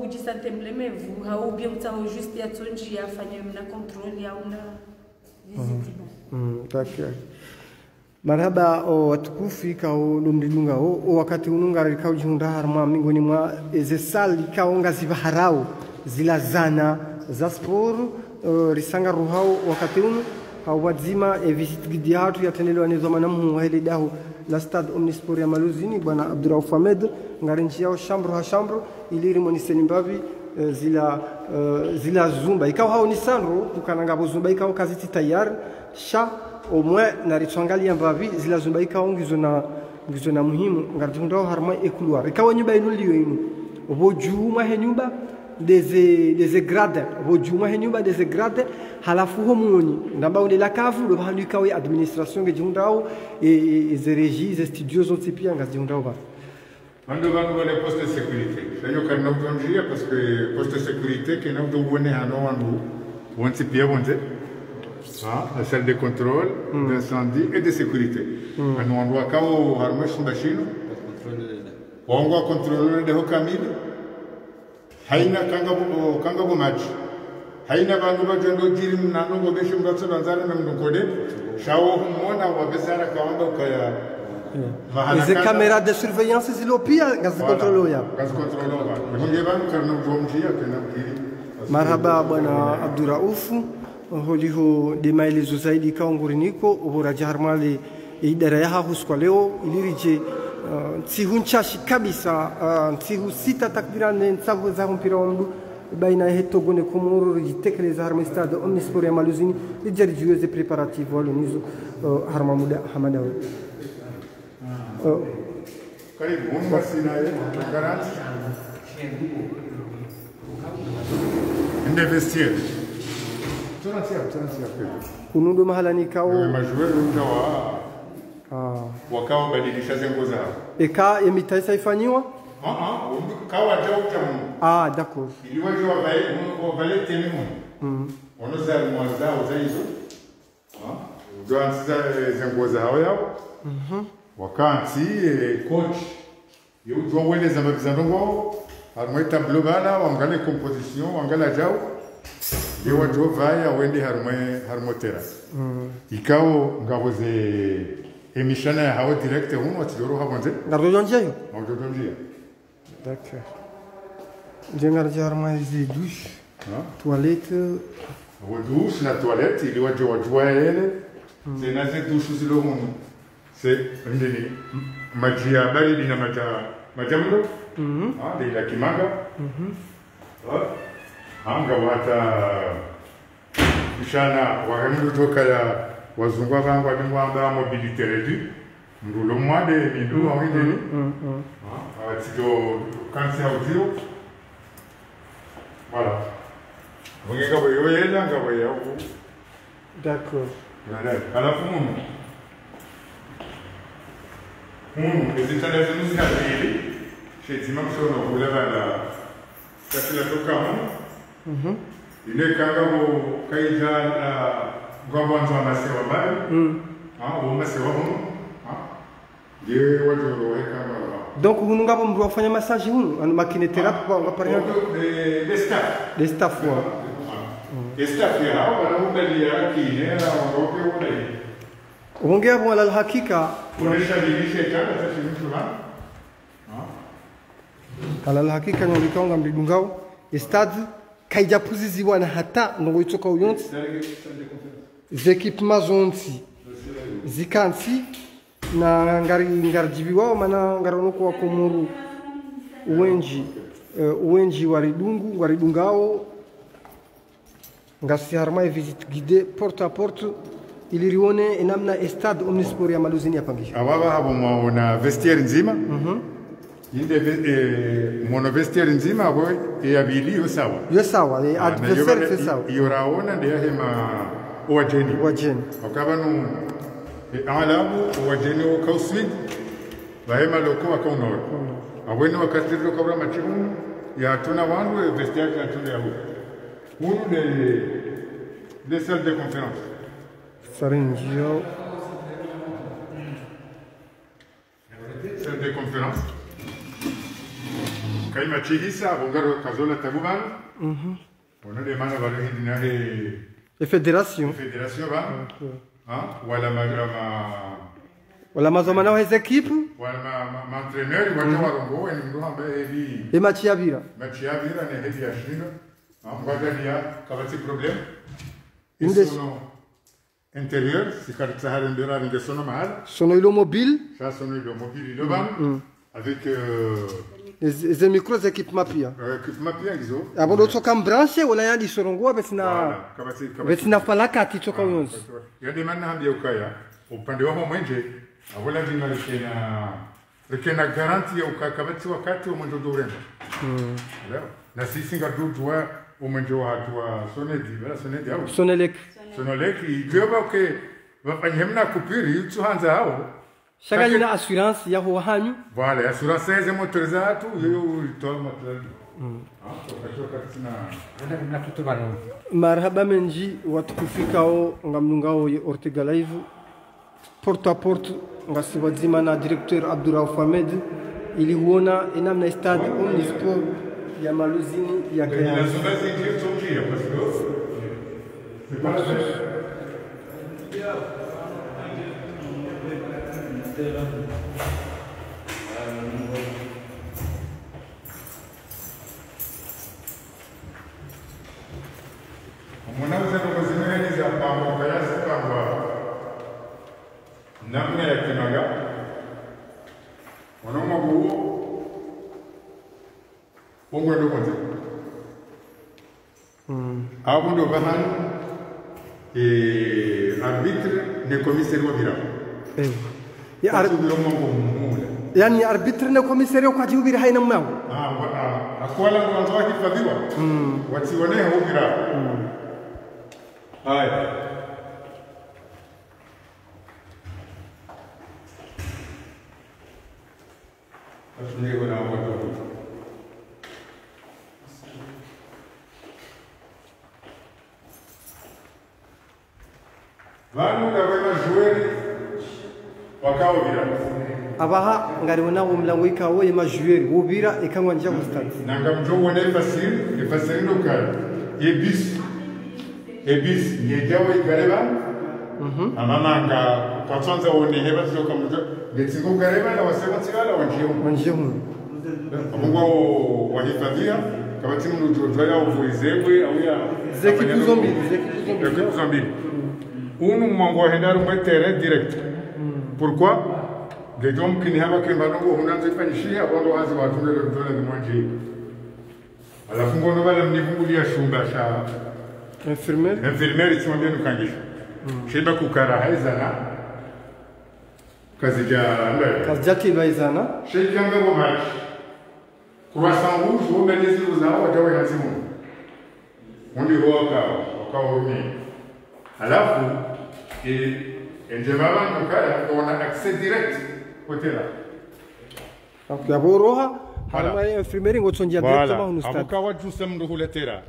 Speaker 3: uji sante mlemevu ha ou bien utao juste ya tonji ya fanya mna control ya una visite
Speaker 1: d'accord marhaba watukufi ka lumdilunga wakati ununga rikao jihunda harma mingoni mwa ezesali ka onga zibaharau zila zana za sport risanga ruhao wakati unu hawadzima visit gidi hatu yatenelewa nizoma namu wahele dahu la stade omnisport ya Maluzini bwana Abdurauf Ahmed ngarenji yao shambro iliri moniseni mbavi zila zumba ikawa hao ni sandro kukananga bozumba ikawa kaziti tayari sha omwe na ritwangalia mbavi zila zumba ikawa ngizo na muhimu ngarjundao harma ekuluar ikawa nyumba inuliyo inu obojuma he nyumba des grades hojuma henyumba des grades halafu homoni ndamba ule la kavu lo handu kawe administration ge jundao et les régies les studios ont tipia ngas jundao ba
Speaker 2: mando vangu wale poste de sécurité sanyo kana utonjia parce que poste de sécurité que na uwone hano wandu wonti pia wonte la salle de contrôle d'incendie et de sécurité anu wandu akawo harmash mbashino wangu contrôle de hokamili haina kanga bo match haina bandu bajendo jiri mnano go beshe mbatso banzana na mndokode shawo humona wabesara kaamba ukaya
Speaker 1: les caméras de surveillance zilopia gaz contrôle ya
Speaker 2: ngonge bandu karno jomjia kana kiri
Speaker 1: marhaba bwana Abdurauf holiho de maelezo zaidi kaonguriniko ubora harmali idara ya huskwa leo ilirije nsihunchashi kabisa nsihusita takbirane nsavu za mpira wa mdu baina heto gone komoro jitekeleza harma stade omnisport ya Maluzini lijari jueze preparative walo nizo harma muda hamada
Speaker 2: karibu mbasina ye garanti inde vestiaire tunatia
Speaker 1: kunundo mahala ni kao
Speaker 2: majoueur ungawa wakao badilisha zengo zao
Speaker 1: eka emitaisa ifanywa
Speaker 2: kawa jao tamu
Speaker 1: d'accord
Speaker 2: iliwa jo vale tenu onoza mwazao zaizo doanza zengo zao yao wakanti coach yo wele za mabizandongo harmo tableau bala wangale composition wangala jao ye wajo vaya wende harmotera ikao ngaboze emishana ya hawa direct huno atidoro habonze
Speaker 1: ngardojonjia yo
Speaker 2: ngardojonjia
Speaker 1: d'accord jengarja harma zi douche toilette
Speaker 2: douche na toilette ili wajo wajua ele zena ze douche zilo huno se ndini majia baridi na majamlo de la kimanga anga wata ishana wagamdu toka ya wazungwa vangu wabingwamba mobilité réduite ndulo mwade mindu wawinde tito kansi audio voilà wengeka boyo yela ngabo ya uko
Speaker 1: d'accord
Speaker 2: alafu les installations musicales chez Dimension on voulait la kafila toka ile kanga bo kaija la ngombanzo amasewa bali wo masewa ye wajo weka
Speaker 1: Donc hunu ngapo mndu wafanya massage hunu anu makine therapy kwa ngapari
Speaker 2: de staff
Speaker 1: de staff wa
Speaker 2: de staff ya hao wanaangalia kile na waondoke wale
Speaker 1: ongea kwa la hakika
Speaker 2: unashadilisha tena sasa mtu ha
Speaker 1: kala la hakika ngolikaonga mdidungao stade kaijapuziziwa na hata ngo itoka uyonsi zéquipements zonsi zikansi na ngarijibiwao mana ngaronoko wa komuru uwenji waridungao ngasi harma visite guidée porte à porte ilirione enamna stade omnisport ya maluzini yapangisha
Speaker 2: awaba habo mwaona vestiaire nzima inde mwana vestiaire nzima abo yabili yo sawa
Speaker 1: adversaire sawa
Speaker 2: yoraona ndio hema wajeni wakabanu alabu wajeni ukauswid bahema loko akaunor awene wakati lokabra machimu ya tuna wangu vestiaire ya tuna yabo hunu de salle de conférence
Speaker 1: sarinjio
Speaker 2: salle de conférence kaima chihisa bongaro kazola tabuban on a mana bari hidina
Speaker 1: e fédération
Speaker 2: ba
Speaker 1: wala mazomana wa equipe
Speaker 2: wala ma entraîneur wala warongo en ndo ambe bi
Speaker 1: e machiavira
Speaker 2: ne hedi ashino ngadalia kabati problem sono intérieur si karta haren dera nge sono mahal
Speaker 1: sono ilo mobile
Speaker 2: le ban avec
Speaker 1: les micros équipements pia
Speaker 2: izo
Speaker 1: abodo toka branche wala yandi sorongo betina falaka atichoka yonzi
Speaker 2: yadi manna hambia ukaya upande wao mwenje abola dinga lekena garanti ya ukakabati wakati wa mwenjo doremba leo na sisi ngadudwa umwenje wa watu wa sonedi au sonelek ijoba ke bapanyemna kupiri tuhanza hao
Speaker 1: Chaque une assurance ya ho hanyu.
Speaker 2: Voilà, assurance est motorisée tout yo to motor.
Speaker 1: Marhaba menji watukufikao ngamlungao Ortega Live porte à porte ngasiwazima na directeur Abdurrauf Ahmed ili huona enamna stade omnisport ya maluzini ya Kaya.
Speaker 2: Mwanauza kuzimeleza za pambo kayasi pamba namna ya kimaga wanaume huo bongo ndo kwanza hapo ndo bahan arbitre ne commissaire wa bira
Speaker 1: ya yani arbitre ne commissaire kwa jibira haina mmao
Speaker 2: akwala kwanza hifadhiwa watione huko bira haya asunye na watu vanu kama joueur wakao bira
Speaker 1: abaha ngaribona wo mlango ikawo ye majueri wo bira ikangwa nja ku stade
Speaker 2: nanga mjongo ne facile local ebis nyejawe gareba amamanga kwatsonza wone heba tsoka mjo ngetsingo gareba na wasema tsigala wanjeo mungu wahifadhia kabati mnujojwa ya uvuizebwe au ya
Speaker 1: zekipu
Speaker 2: zombi unu mwango hendaru mwetere direct pourquoi les gens qui n'avaient que maintenant on a fait une chie avant de voir tout le monde manger à la fin on va le niveau où il y a chumba cha infirmière ils sont bien nous kangisha sheba kukara haizana
Speaker 1: kazija kibaizana
Speaker 2: shekanga bo match croissant rouge au menezi uzao watawe hazimu ndi waka umi alafu njema bantu kaya on a accès direct côté là
Speaker 1: donc yaboroha harma infirmière ngotsonja directement au stade
Speaker 2: abuka watu semndo huletera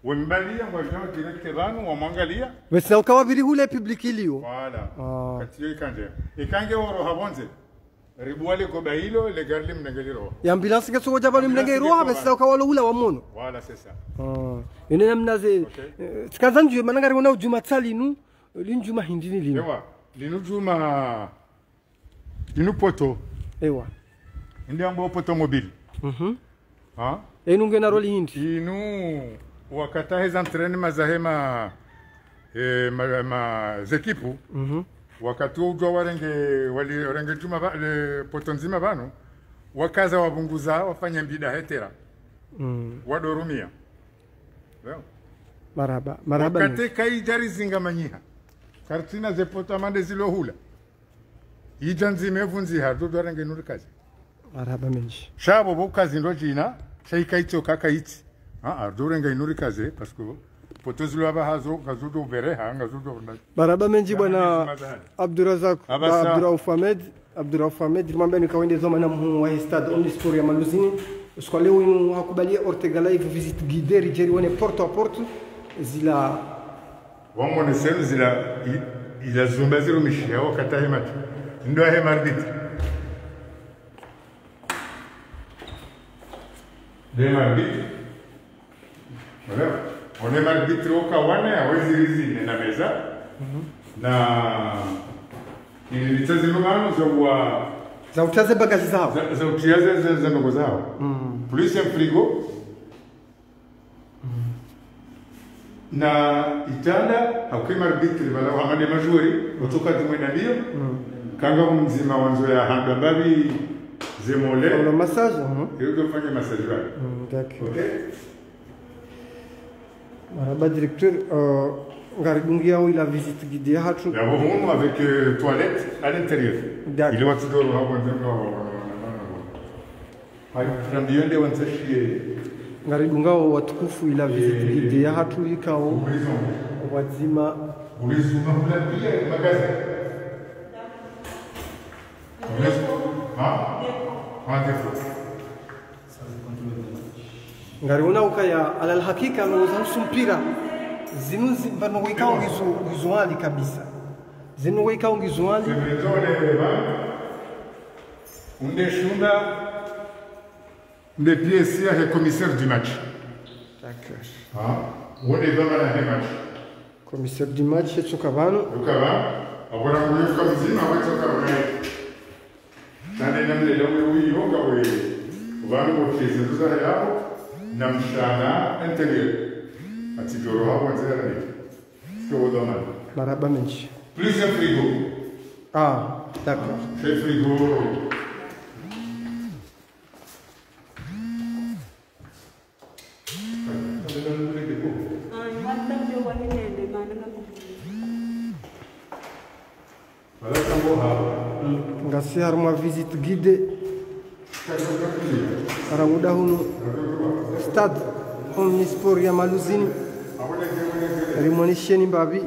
Speaker 2: wembalia ngwajo direct banu wamwangalia
Speaker 1: bese ukawa biri hule public ilio
Speaker 2: voilà katiyo ikanje ikange oro habonze ribuale ko bailo le garli mnangeliro
Speaker 1: ya ambulance ke soko jabalo mlenge roha besa ukawalo hula wa mono
Speaker 2: voilà c'est ça
Speaker 1: ine namna ze tsikazanjwe mananga ngona ujuma tsali nu linjuma hindini lino
Speaker 2: ewa linu juma linu poto
Speaker 1: ewa
Speaker 2: ndi ambo poto mobile ha
Speaker 1: enu ngena roli hindi
Speaker 2: inu wakata heza entraînement zahema ma zekipu wakati ujwa warenge juma poto nzima bano wakaza wabunguza wafanya mbida hetera wadorumia
Speaker 1: maraba
Speaker 2: wakati kai jari zinga manyiha kartina ze poto amande zilohula ijanzime vunzi hardo dwarenge nurikazi
Speaker 1: maraba menji
Speaker 2: shabo bokazi ndo jina shaikaito kakaiti ardorenge nurikazi parce que potozilo abahazo gazudo bereha gazudo
Speaker 1: maraba menji bwana Abdurazak Abdurauf Ahmed mwambie nikaende zoma na mhu wa stade Omnisport ya Maluzini usko leo inu hakubalia Ortega Live visit guide rijeri wane porte à porte zila
Speaker 2: wamone senu zila ila zumba zero mishia wakata hemati ndo hema arbitri dema arbitri wala on arbitri ukawana hawezi rizine na meza na nilitazi mano
Speaker 1: za utaze bagaji zao
Speaker 2: za utiaze za ndogo zao plus un frigo na itanda akwima arbitri bala hamade majuri utoka tumwenda ndio kanga mzima wanzo ya handa babi zemole
Speaker 1: le massage
Speaker 2: ndio fanya massage wale
Speaker 1: d'accord okay maraba directeur Ngaribungi yao ila visite guidée hatu.
Speaker 2: Ya bohumu avec toilette à l'intérieur. Il va tout droit au Nambionde wanzashie.
Speaker 1: Ngaribunga watukufu ila visite guidée hatu ikao wazima.
Speaker 2: Ulizuma kula pia magazi.
Speaker 1: Ngariona ukaya alal hakika anaweza mpira zinuzi bano wikao gizuali kabisa zinu wikao gizuali
Speaker 2: unde shunda le pièce ya commissaire du match
Speaker 1: d'accord
Speaker 2: wone baba na match
Speaker 1: commissaire du match tsukabano
Speaker 2: ukaba abona kuyoka mzima watoka wewe tande namle leo huyo ngawe ubano botize tuza yao na mshana interieur atijoro hapo nzera ni sio doma
Speaker 1: maraba menchi
Speaker 2: plus un frigo
Speaker 1: d'accord
Speaker 2: c'est frigo
Speaker 1: ngasi haruma visite guide aramuda hunu stade Omnisport ya Maluzini rimonisheni mbabi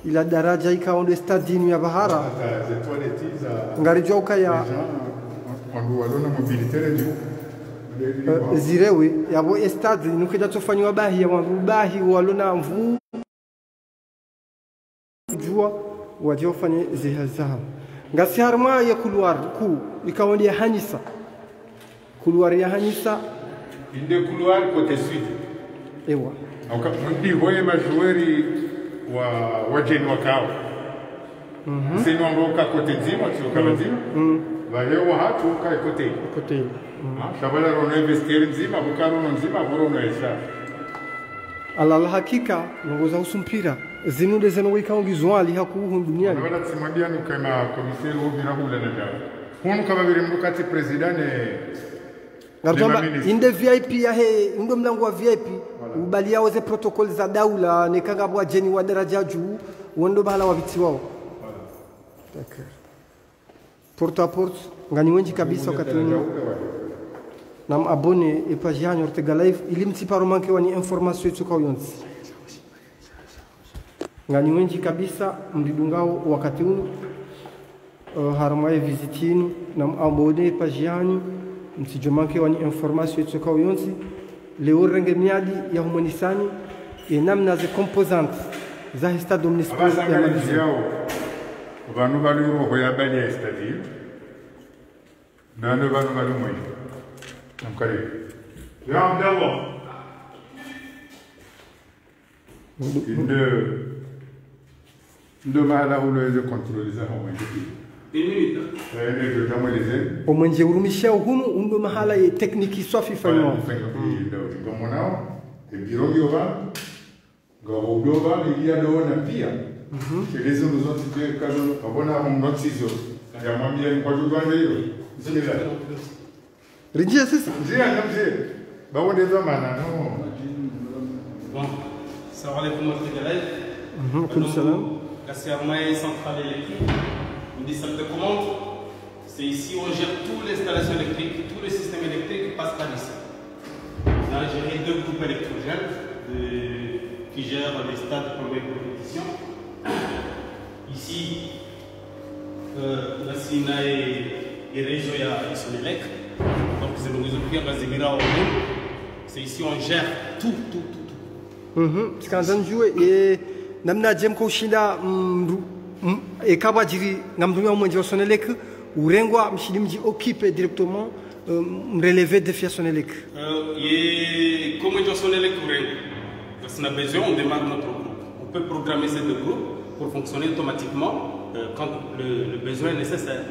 Speaker 1: ila daraja ikaonde stadium ya Bahara ngarijwa ukaya
Speaker 2: wandu walona mobilité
Speaker 1: zirewe yabo stade nukeja tofanywa bahi ya wandu bahi walona mvu jua waje ufanye zihazaha ngasi harma ya couloir ku ikaonde ya Hanisa couloir ya Hanisa
Speaker 2: inde couloir côté sud
Speaker 1: ewa
Speaker 2: ndi hoye majueri wa jeni wakao sino ngoka côté nzima sio kama nzima Valeu hatu kai kote.
Speaker 1: Kote.
Speaker 2: Shabala rono investir nzima bukarono nzima borono esa.
Speaker 1: Ala hakika ngoza usumpira zinude zeno wika ongizwali hakuhu duniani.
Speaker 2: Wala tsimwandia ni kama komiseri obira hula na dawa. Hunu kama vile mkati president
Speaker 1: Ngarjamba inde VIP ya he ndo mlango wa VIP ubalia waze protocol za daula nekanga bwa jeni wa daraja juu wondo bala wa viti wao. D'accord. Porte à porte ngani wengi kabisa wakati wenyewe nam abone e page yanyu Ortega Live ili mtiparo manke wani information yetu kwa yonzi ngani wengi kabisa mlidungao wakati huu haramaye visitini nam abone page yanyu mtijomanke wani information yetu kwa yonzi leo renge miadi ya humanisani e namna ze composantes za stade Omnisport ya Maluzini
Speaker 2: Vanu valuro hoya bali stadi Nando banu ngadu moy. Namkare. Ya Abdallah. Ndo mahala ulo contrôler ça au moins.
Speaker 4: Une minute.
Speaker 2: Je t'envoie les ailes.
Speaker 1: Au moins je urumisha hunu undo mahala ya tekniki swafi fanyo.
Speaker 2: Ndio mwanao. Birogi oba. Ngabo udoba ilia doona pia. Elezo zote kwa kazo abona mngotsizo. Ya mwambia ni kwa juganda hiyo. Bismillah.
Speaker 1: Rijia sisi.
Speaker 2: Njia namje. Bawo ndio maana no.
Speaker 4: Bon. Salam alaikum wa rahmatullahi.
Speaker 1: Comme salam.
Speaker 4: Cassier centrale électrique. Une des salles de commande. C'est ici où on gère toute l'installation électrique, tout le système électrique passe par ici. On a géré 2 groupes électrogènes qui gèrent les stades pour les compétitions. Ici, la SINA et réseau et Sonelec. Donc c'est le réseau qui a Zemira. C'est ici où on gère tout.
Speaker 1: Tkanzan joué et namna jem ko shinda e kaba jiri ngamdumi au mwenje Sonelec urengwa mshidimji occupé directement relevé défi Sonelec.
Speaker 4: Et comme on Sonelec urengwa, parce qu'on a besoin, on démarre notre groupe. On peut programmer ces 2 groupes pour fonctionner automatiquement quand le besoin est nécessaire.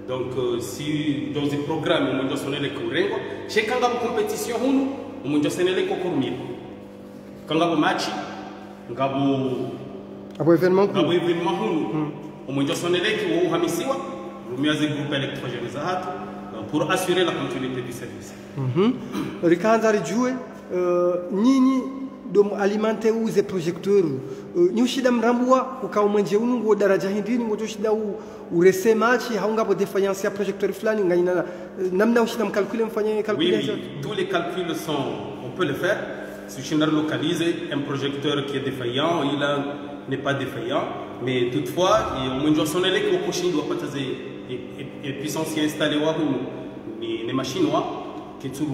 Speaker 4: Donc si dans un programme on Sonelec urengwa, chez quand on compétition on Sonelec au courmier. Quand on match,
Speaker 1: abo événement
Speaker 4: au moins Sonelec ou Hamisiwa, on met un groupe électrogène pour assurer la continuité du service.
Speaker 1: Rikanzari joué nini dom alimenter ou ze projecteurs ni ushida mrambua ukawa mwenje unungu daraja hindini ngoto shida u rese match haunga po défaillance ya projecteur flani nganyina namna ushida mkalkule mfanye calculation.
Speaker 4: Oui, tous les calculs on peut le faire. Si je localisé un projecteur qui est défaillant, il n'est pas défaillant, mais toutefois, au moins Sonelec au coaching doit pas et puissance qui est installée les machines qui sont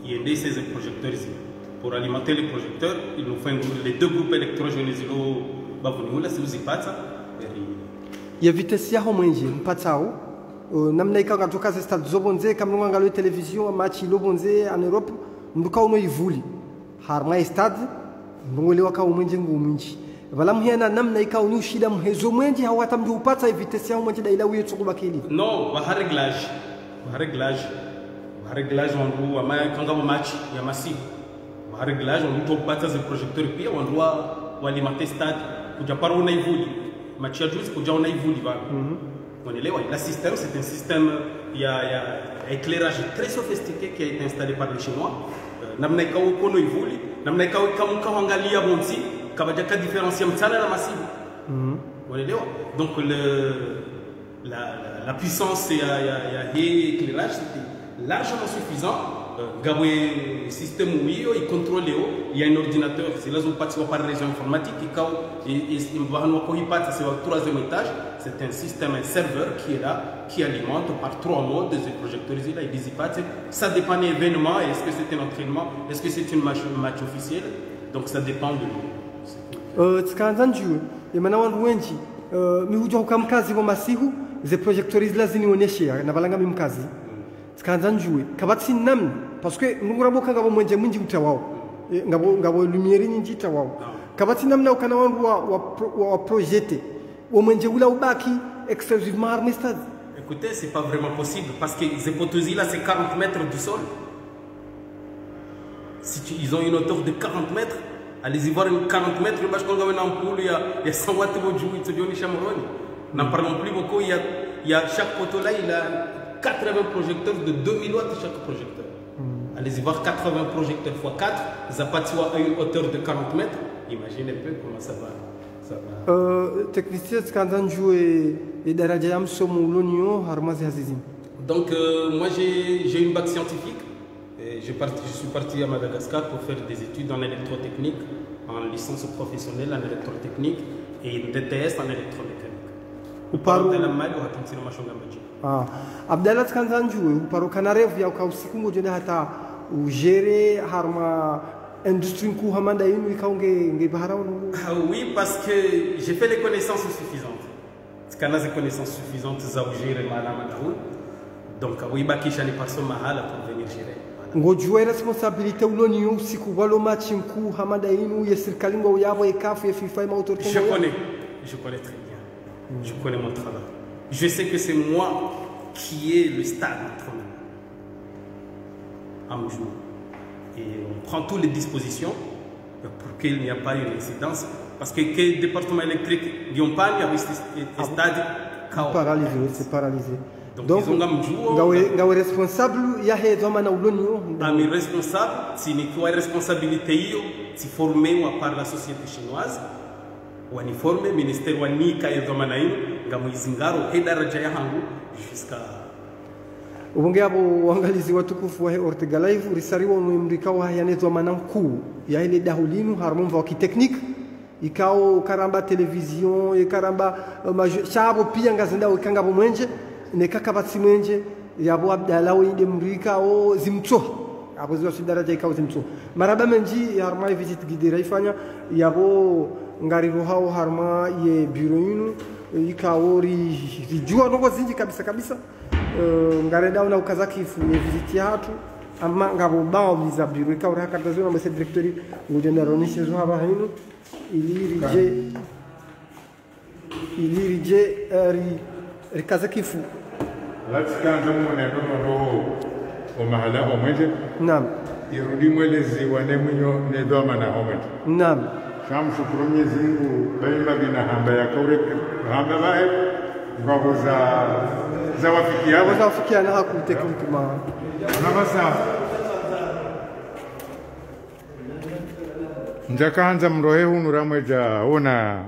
Speaker 4: il y a ces projecteurs ici. Pour alimenter les projecteurs, il nous faut les 2 groupes électrogènes là c'est aussi pas ça.
Speaker 1: Il y a vitesse ya homenje mpatsao namna ikanga tokaza stade zobonze kamnunga ngalo télévision match lobonze en Europe nduka uno ivuli harma stade ndongole waka umenje ngumunji valam hiana namna ikao ni ushida mhezo mwenje hawata mji upata vitesse ya homenje daila uye tsukubakili
Speaker 4: non va réglage on doit ama kanga match ya massive va réglage on doit upata ze projecteur pia on doit alimenter stade kuja paro na ivuli match ya juzi kuja na ivuli va on elewa la système c'est un système il y a éclairage très sophistiqué qui a été installé par les Chinois. Namna ikawa kono ivuli namna ikawa kama angalia bonzi kabaja ka différencier mtana na massive unaelewa donc la puissance et éclairage c'était largement suffisant gabwe système où il contrôle il y a un ordinateur c'est là où parti par réseau informatique et va c'est au 3e étage c'est un système un serveur qui est là qui alimente par 3 modes des projecteurs là il dit pas ça dépend de l'événement est-ce que c'est un entraînement est-ce que c'est une match officiel donc ça dépend de nous
Speaker 1: tkanzanju imana wandu wenji mi huja ukamkazi wa masihu ze projecteurs lazini oneshe na balanga mimkazi tkanzanju kabati namna parce que ngurabo kanga bo mwenje mwinji utawao ngabo lumiere nyinji utawao kabati namna ukana wandu wa projeter au mwenje ula ubaki exclusivement armé stade.
Speaker 4: Écoutez, c'est pas vraiment possible parce que Zepotosi là c'est 40 mètres du sol. Si ils ont une hauteur de 40 mètres, allez-y voir une 40 mètres, le match qu'on a en poule, il y a 100 watts de jouer, c'est Johnny Chamoroni. N'en parlons plus beaucoup, il y a chaque poteau là, il a 80 projecteurs de 2000 watts chaque projecteur. Allez-y voir 80 projecteurs x 4, Zapatiwa a une hauteur de 40 mètres. Imaginez un peu comment ça va.
Speaker 1: Technicien Skandanju et Darajam Somo l'Union Harmazi Hazizim.
Speaker 4: Donc moi j'ai une bac scientifique. Je suis parti à Madagascar pour faire des études en électrotechnique, en licence professionnelle en électrotechnique et une DTS en électromécanique.
Speaker 1: Ou par Abdallah Skandanju, ou par Canarev, ya ukausiku ngojenda hata ugere harma industrie ku hamanda yinu ikaunge ngebahara.
Speaker 4: Oui, parce que j'ai fait les connaissances suffisantes. Ce qu'on a des connaissances suffisantes, ça où gérer madame. Donc Wibakisha ni passe mahala pour venir gérer.
Speaker 1: ngojua responsabilité uloni usiku walo match mkuu hamada inu ya serikali ngo yabo ekafu ya FIFA ma autorité.
Speaker 4: Je connais très bien. Je connais mon travail. Je sais que c'est moi qui ai le stade à mon jour. Et on prend toutes les dispositions pour qu'il n'y ait pas une incidence. Parce que le département électrique, il n'y a pas un stade
Speaker 1: paralysé, c'est paralysé.
Speaker 4: Donc ils ont
Speaker 1: responsable, il y a des hommes
Speaker 4: qui responsable, si nous avons responsabilité, si formé par la société chinoise, ou uniforme, ministère ou Nika et Domanaï, Gamoizingaro, et Daraja Hangu, jusqu'à.
Speaker 1: Ubunge abo waangalizi watukufu wa Ortega Live ulisariwa mwimrika wa yanezo manamkuu ya ile dahulinu harmon wa kiteknik ikao karamba television ikaramba shabo pia ngazenda ukanga bomwenje nekaka batsi mwenje yabo Abdallah inde mrika o zimtso abo ziwa daraja ikao zimtso maraba menji harma visit gidira ifanya yabo ngari rohao harma ye bureau yinu ikao rijua nongo zinji kabisa ngarenda una ukazakifu ye visiti hatu ama ngabo bao biza biro ikaura hakatazo na mese directory ngudenda ronishe zo haba hinu ilirije rikazakifu
Speaker 2: latskanza mwana ndono o mahala o mwenje
Speaker 1: naam
Speaker 2: irudi mwelezi wane mwenyo nedoma na homeje
Speaker 1: naam
Speaker 2: shamshukuru Mwenyezi Mungu baima bina hamba ya kaure hamba bae ngabo za wafikiana
Speaker 1: haku tekniki ma
Speaker 2: nabasa njakanza mrohe hunu ramweja ona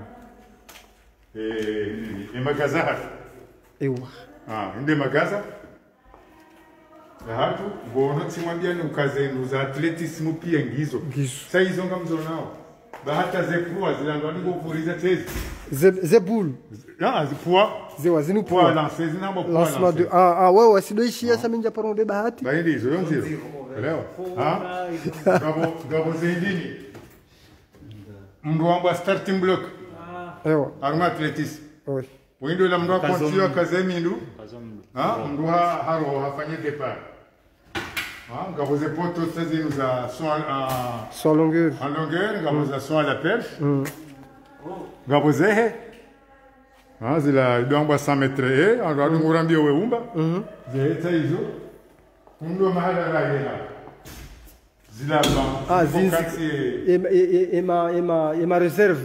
Speaker 2: magaza hatu
Speaker 1: ewa
Speaker 2: inde magaza hatu ngono timwambia ni ukazenu za atletismu pia ngizo sa hizo ngamzo nao bahata zekuwa zilangwa ni kufuriza tezi
Speaker 1: zebulu
Speaker 2: zipua
Speaker 1: zewa zinu
Speaker 2: poa lancer zinambo poa
Speaker 1: lancement de wewe sidoishi ya saminja paron de bahati
Speaker 2: baindi hizo yonziro elewa gabo zindini mndu wangu starting block
Speaker 1: ewa
Speaker 2: arma atletis
Speaker 1: oui
Speaker 2: windo la mndu kontiwa kazemindu mndu haro hafanye départ gabo ze poto zinu za
Speaker 1: soit longueur
Speaker 2: en longueur gabo za soit à la perche gabo zehe zila idongwa 100 metre ando ngurambia weumba zeta hizo ndo mahala raila zila ba
Speaker 1: ema réserve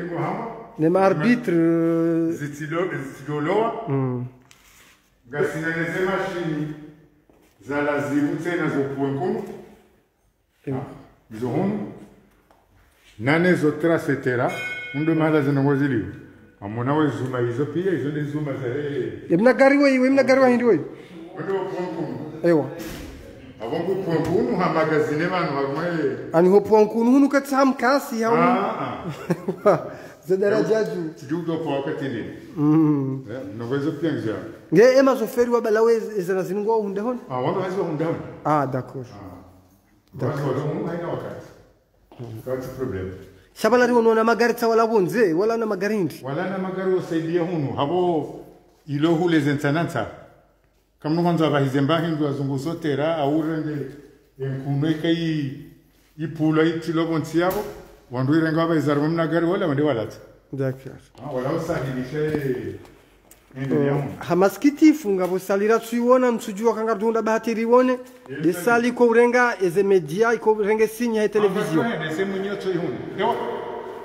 Speaker 2: ngo hama
Speaker 1: ne ma arbitre
Speaker 2: zitilo gasina neze machine za lazimu tena zo point hizo hunu nane zo trasetera ndo mahala zinongoziliwa amona we zuma hizo pia hizo ni zuma za
Speaker 1: mnagariwa hindi wewe
Speaker 2: ndio point
Speaker 1: ewa
Speaker 2: abongo point kunu ha magazine manu harmaye
Speaker 1: ani ho point kunu hunu katsam kasi ya za daraja juu
Speaker 2: judo kwa wakati ni novezo pia ngia
Speaker 1: nge ema zoferi wa balawe zana zinungo hunde hon
Speaker 2: wando hazo hunde hon
Speaker 1: d'accord
Speaker 2: d'accord haina wakati kwa problem
Speaker 1: shabala riwo na magari tawala bonze wala na magari ndi
Speaker 2: wala na magari wasaidia hunu habo ilo hule zentananta kamno kwanza bahizemba hindu azunguzo tera aurende enkuno kai ipula itilobonti yabo wandu irenga bazarwa mna gari wala wande wala
Speaker 1: d'accord
Speaker 2: wala usahilishe
Speaker 1: hamaskiti funga bosalira tuiona msujua kanga dunda bahatiri wone de sali ko urenga eze media iko renge sinya ya television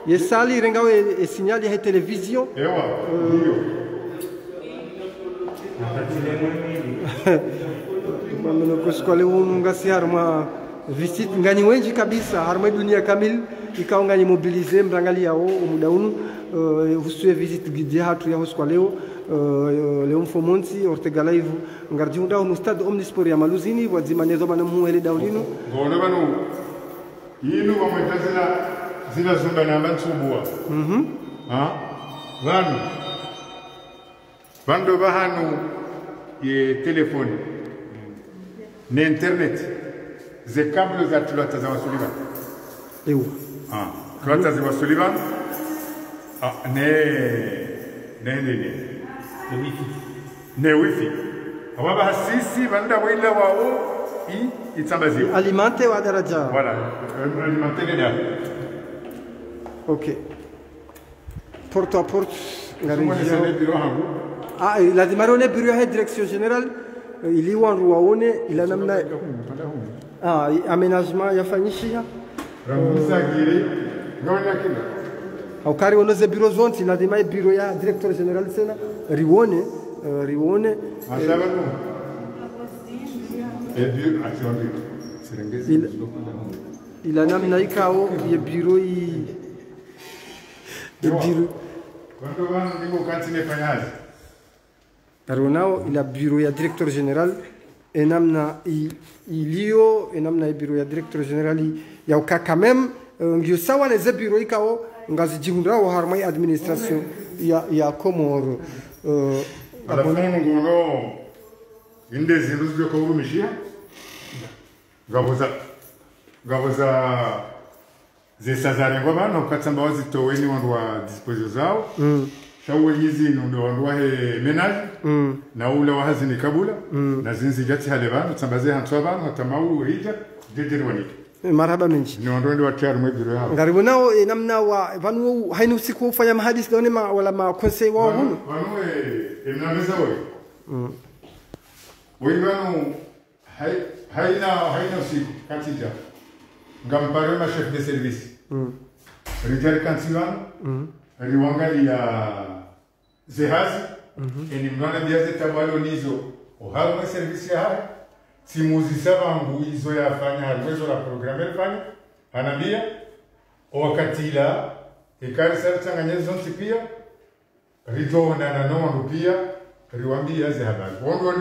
Speaker 1: ye sali renga we signal ya television
Speaker 2: ewa ndio
Speaker 1: mamno kuskole unga si harma visit ngani wenji kabisa harma dunia kamil ikao ngani mobiliser mrangali yao muda unu usue visit guide hatu ya hoskwaleo Leon Fomonti Ortega Live ngarjiunda unu stade omnisport ya Maluzini wadzimanezo bana muhele daulino
Speaker 2: ngone banu yinu wamwetazila zila zumba na mantubua bando bahanu ye telefoni ne internet ze kablo za tulata za wasuliban
Speaker 1: ewa
Speaker 2: tulata za wasuliban ne wifi awaba hasisi banda wila wao itambazi
Speaker 1: alimante wa daraja
Speaker 2: voilà alimenter les dames
Speaker 1: ok porte à porte
Speaker 2: Moi, je suis bureau hangu
Speaker 1: ah lazima rone bureau ya direction générale ili wandu waone ila namna aménagement yafanyishia
Speaker 2: ramisa giri ngona kile
Speaker 1: haukari wonoze bureau zonti lazima bureau ya directeur général sena rione
Speaker 2: asaba no et bureau achondi serengezi
Speaker 1: ila namna ikao ye bureau
Speaker 2: quando vanno dico cantine fanyazi
Speaker 1: Ronao ila bureau ya directeur général enamna ilio enamna ya bureau ya directeur général ya ukaka même ngio sawa na ze bureau ikao ngazi jihundra wa harmai administration ya Komoro
Speaker 2: alafu ngono inde zindu zyo ko urumishia gaboza zesazare ngo bano katsamba wazitoweni wandu wa disposition zao shawe hizi ndo wandu wa menage na ule wa hazini kabula na zinzi jati hale bano tsambaze hantu abantu hatamau hija dedere waniki
Speaker 1: marhaba menji
Speaker 2: ni wandu ndi wachari mwe biro yao
Speaker 1: ngaribu nao namna wa vanu hainu siku kufanya mahadisi done wala ma conseil wao huno
Speaker 2: vanu emnameza wewe wanu haina siku katija ngampare ma chef de service rijal kansiwan riwangalia zehazi eni mwana biaze tabalo nizo ohalma service ya haya simuzi sabangu izo yafanya halwezo la programmer fanya anambia wakati la ikari sarchanganya zonti pia ritona na no pia riwambia ze habari wondo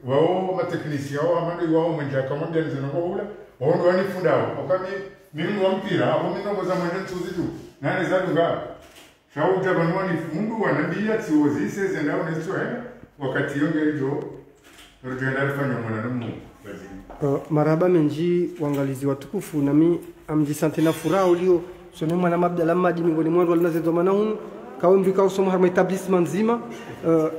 Speaker 2: wao mateknisia wao amando wao mwenja kama ndio nzino ula wondo wani fundao okami mimi wa mpira hapo mimi ngoza mwende tuzi tu nani zadunga shauja banwani fundu wanambia tiozise zenao nesto wakati yonge rijo rujenda rifanya mwana namu
Speaker 1: marhaba menji wangalizi watukufu nami amjisante na furaha ulio sone mwana mabdala madi miongoni mwandu walinazezo manahunu kawe mvika usomo harma etablissement nzima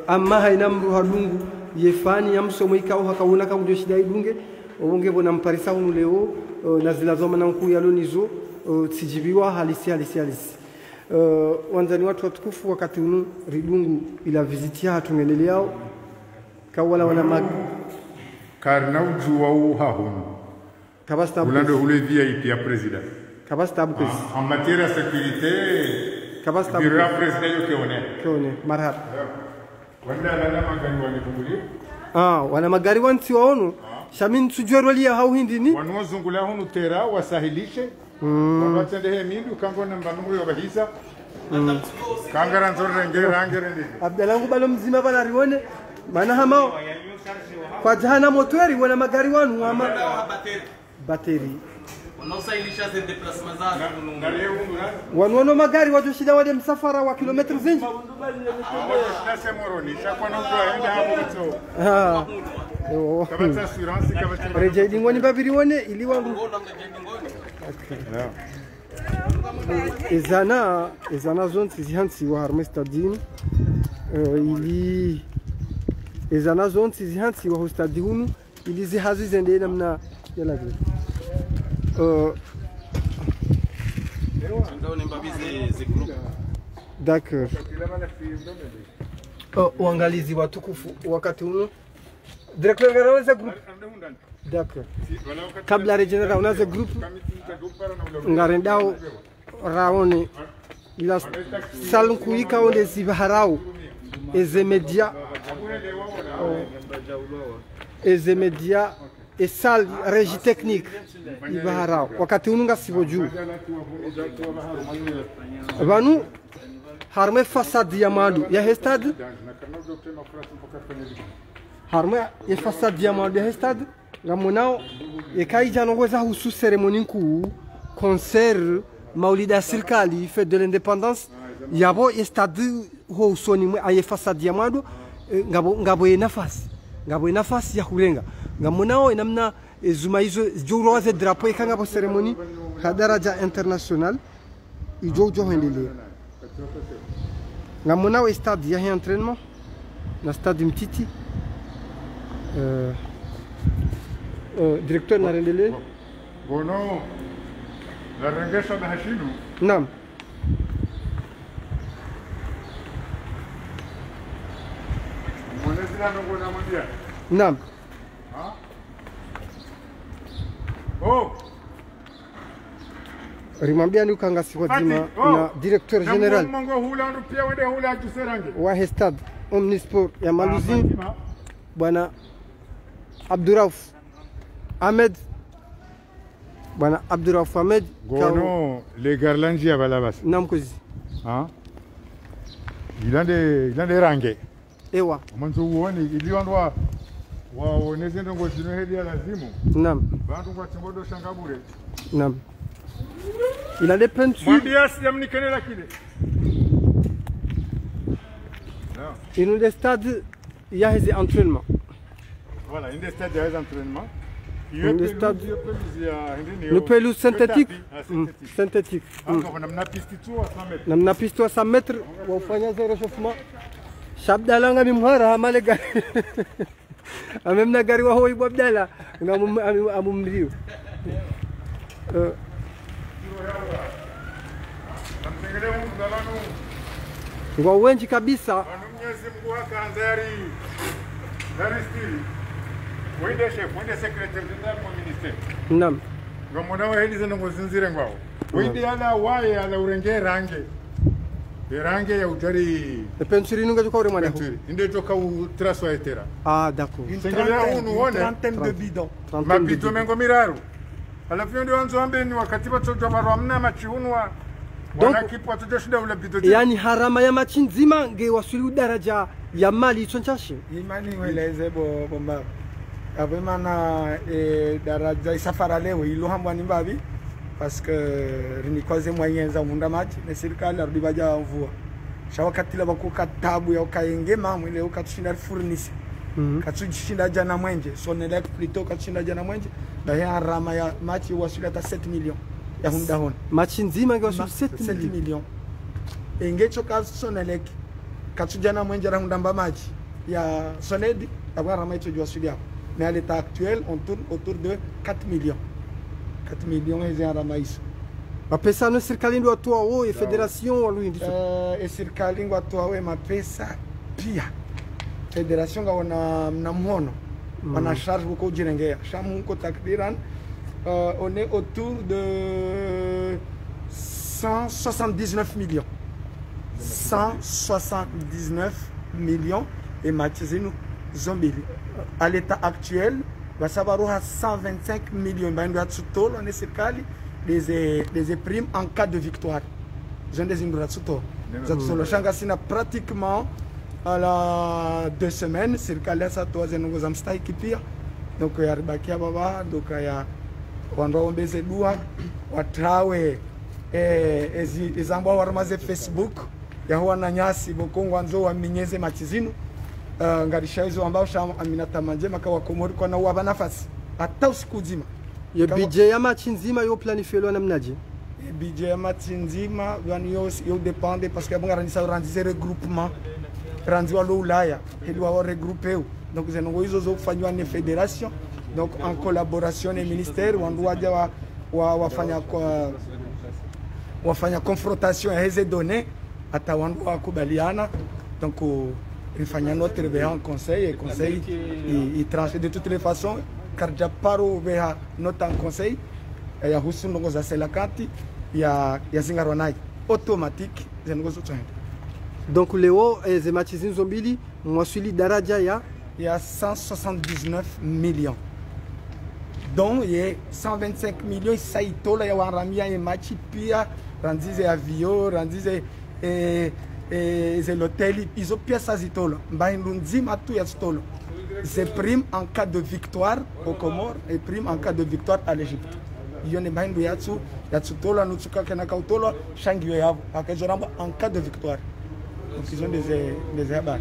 Speaker 1: amma haina mru halungu yefani ya msomo ikao hakauna kama ndio shida idunge obonge bona mparisa hunu leo na zilazoma na nkuu ya lonizo tijibiwa halisi wanzani watu watukufu wakati unu ridungu ila vizitia hatungelele yao kawala wana mag
Speaker 2: karna ujua uhahunu
Speaker 1: kabasta
Speaker 2: ulando ule VIP ya president
Speaker 1: kabasta abukezi
Speaker 2: en matière de sécurité
Speaker 1: kabasta
Speaker 2: bureau ya president yokeone
Speaker 1: marhaba
Speaker 2: wanda lana magani wanibunguli
Speaker 1: wana magari wanti waono shamin sujweroli ya hauhindini
Speaker 2: wanozungula hunu tera wasahilishe wabatende he mindu kango namba nungu yobahisa kangara nzore ngere ndi
Speaker 1: abdalangu balo mzima bana rione mana hamao kwa jahana motori wana magari wanu ama bateri
Speaker 4: wanaosailisha ze déplacement zao
Speaker 1: wanono magari wajoshida wale msafara wa kilometri zinji
Speaker 2: nase moroni shakwana ukaenda hapo to kabata assurance kabata
Speaker 1: reje dingoni babiri wone ili wangu ezana zonti zihansi wa harme stadin ili ezana zonti zihansi wa stadi hunu ili zihazi zende namna yala vile d'accord uangalizi watukufu wakati hunu directeur général za groupe d'accord kabla regenera unaze group ngarendao raone ila salon kuika onde zibaharau ezemedia et salle régie technique ibaharau wakati ununga siboju banu harme façade ya madu ya hestad harme ya façade ya madu ya hestad ngamonao ekaija nongoza husu ceremony nkuu concert maulida serikali fête de l'indépendance yabo estade ho usoni mwe aye façade ya madu ngabo nafasi ya kulenga ngamonao namna zuma hizo juro za drapeau ikanga po ceremony kadaraja international ijojo hendele ngamonao stade ya entraînement na stade mtiti Directeur narendele?
Speaker 2: Bono la rengesha da hashinu.
Speaker 1: Naam.
Speaker 2: Mwanezina nongo na mwandia.
Speaker 1: Naam.
Speaker 2: Ha? Oh.
Speaker 1: Rimwambia ni ukangasi kwa zima na directeur general
Speaker 2: Mungu hula ndo pia wende hula juserange.
Speaker 1: wa Hestad Omnisport ya Maluzi bwana Abdurauf Ahmed, bwana Abdurauf Ahmed
Speaker 2: Gono le garlanji ya balabas.
Speaker 1: namkozi
Speaker 2: Ha? Ilande range.
Speaker 1: ewa
Speaker 2: Mwanzo uone iliondwa waoneze ndongo zino hedi ya lazimu.
Speaker 1: naam
Speaker 2: Bantu kwa timbodo shangabure.
Speaker 1: naam il a des peintures
Speaker 2: Mwambia sijamnikenela kile. Non.
Speaker 1: in le stade il y a des entraînements
Speaker 2: Voilà, une des stades d'entraînement.
Speaker 1: Le stade- le pelouse synthétique synthétique namna pisto à 100 mètres wafanya zero réchauffement shabdala ngami mhara amale gari amemna gari wa hoi babdala amumrio ngwa wenji kabisa nam
Speaker 2: Ngomona wa heli zeno ngozinzire ngwao. Windi ala waye ala urenge range. Range ya utari
Speaker 1: e pensuri nunga joka ure mwana
Speaker 2: penturi. Inde toka utraso etera.
Speaker 1: ah d'accord
Speaker 5: Une
Speaker 2: Sengera unu
Speaker 5: une
Speaker 2: one.
Speaker 5: trentaine de bidons.
Speaker 2: Mapito mengo miraru. Alafu ndio wanzo ambe ni wakati watoto baro amna machihunwa.
Speaker 1: Donc-
Speaker 2: Wana kipu watoto shida ule pito.
Speaker 1: yani harama ya machi nzima nge wasuli daraja ya mali ichonchashi
Speaker 5: Imani weleze bomba. Abemana daraja isafara leo ilohambwa ni mbabi parce que rinikoze mwanyenza munda maji na serikali arudi baja mvua. Shawakati la bakuka tabu ya ukaenge mamwe leo katushinda furnisi. Katushinda jana mwenje sonelek plutôt katushinda jana mwenje na ya harama ya machi wasuli hata 7 millions ya hunda hon.
Speaker 1: machi nzima nge wasuli 7
Speaker 5: 7
Speaker 1: millions
Speaker 5: millions. Engecho kasonelek katujana mwenje rahundamba maji ya sonedi avoir rama ito wasuli hapo. Mais à l'état actuel, on tourne autour de 4 millions. 4 millions et un ramaïs.
Speaker 1: mapesa no serikali ndio watu wao e federation walu ndicho
Speaker 5: Et serikali ngwatoawe mapesa pia. Federation ngawona mnamuono. Wana charge beaucoup jirengea. Shamu ko takdiran on est autour de 179 millions. 179 millions et matizinu zombili. À l'état actuel, va savoir à 125 millions. On est serikali des primes en cas de victoire. Ils ont des indratsuto. Le Shanga Sina pratiquement à la 2 semaines, serikali à sa toise nous avons stay kipia. Donc il y a Ribakia Baba, donc il y a Wanda Ombeze Dua, Watrawe, les ambao warmaze Facebook, ya huwa na nyasi bokongo wanzo wa minyeze machizinu. Ngarisha hizo ambao shama Aminata Manjema kwa Komori kwa na uwa nafasi hata usiku nzima
Speaker 1: ye budget ya machi nzima yo planifielwa namnaje
Speaker 5: budget ya machi nzima yani yo dépende parce que abanga ranisa randize regroupement randi wa Ulaya ili wa regrouper donc zenongo hizo zo kufanywa ni fédération donc en collaboration na ministère wandu waja wafanya confrontation ya hizo données hata wandu wakubaliana donc il faut notre en conseil et conseil il tranche de toutes les façons car déjà paro veha notre en conseil ya husu ndongo za selakati ya zingarwanai automatique zenongo zote
Speaker 1: donc leo ze machi zinzo mbili mwasuli daraja ya
Speaker 5: 179 millions donc il y a 125 millions ça itola ya waramia ya machi pia randize avio randize c'est l'hôtel, ils ont pièces à Zitolo. C'est prime en cas de victoire aux Comores et prime en cas de victoire à l'Égypte. Il y a des yatsu Tolo, Nutsuka Kanakautola, Shangyo Yav, en cas de victoire. Donc ils ont des abats.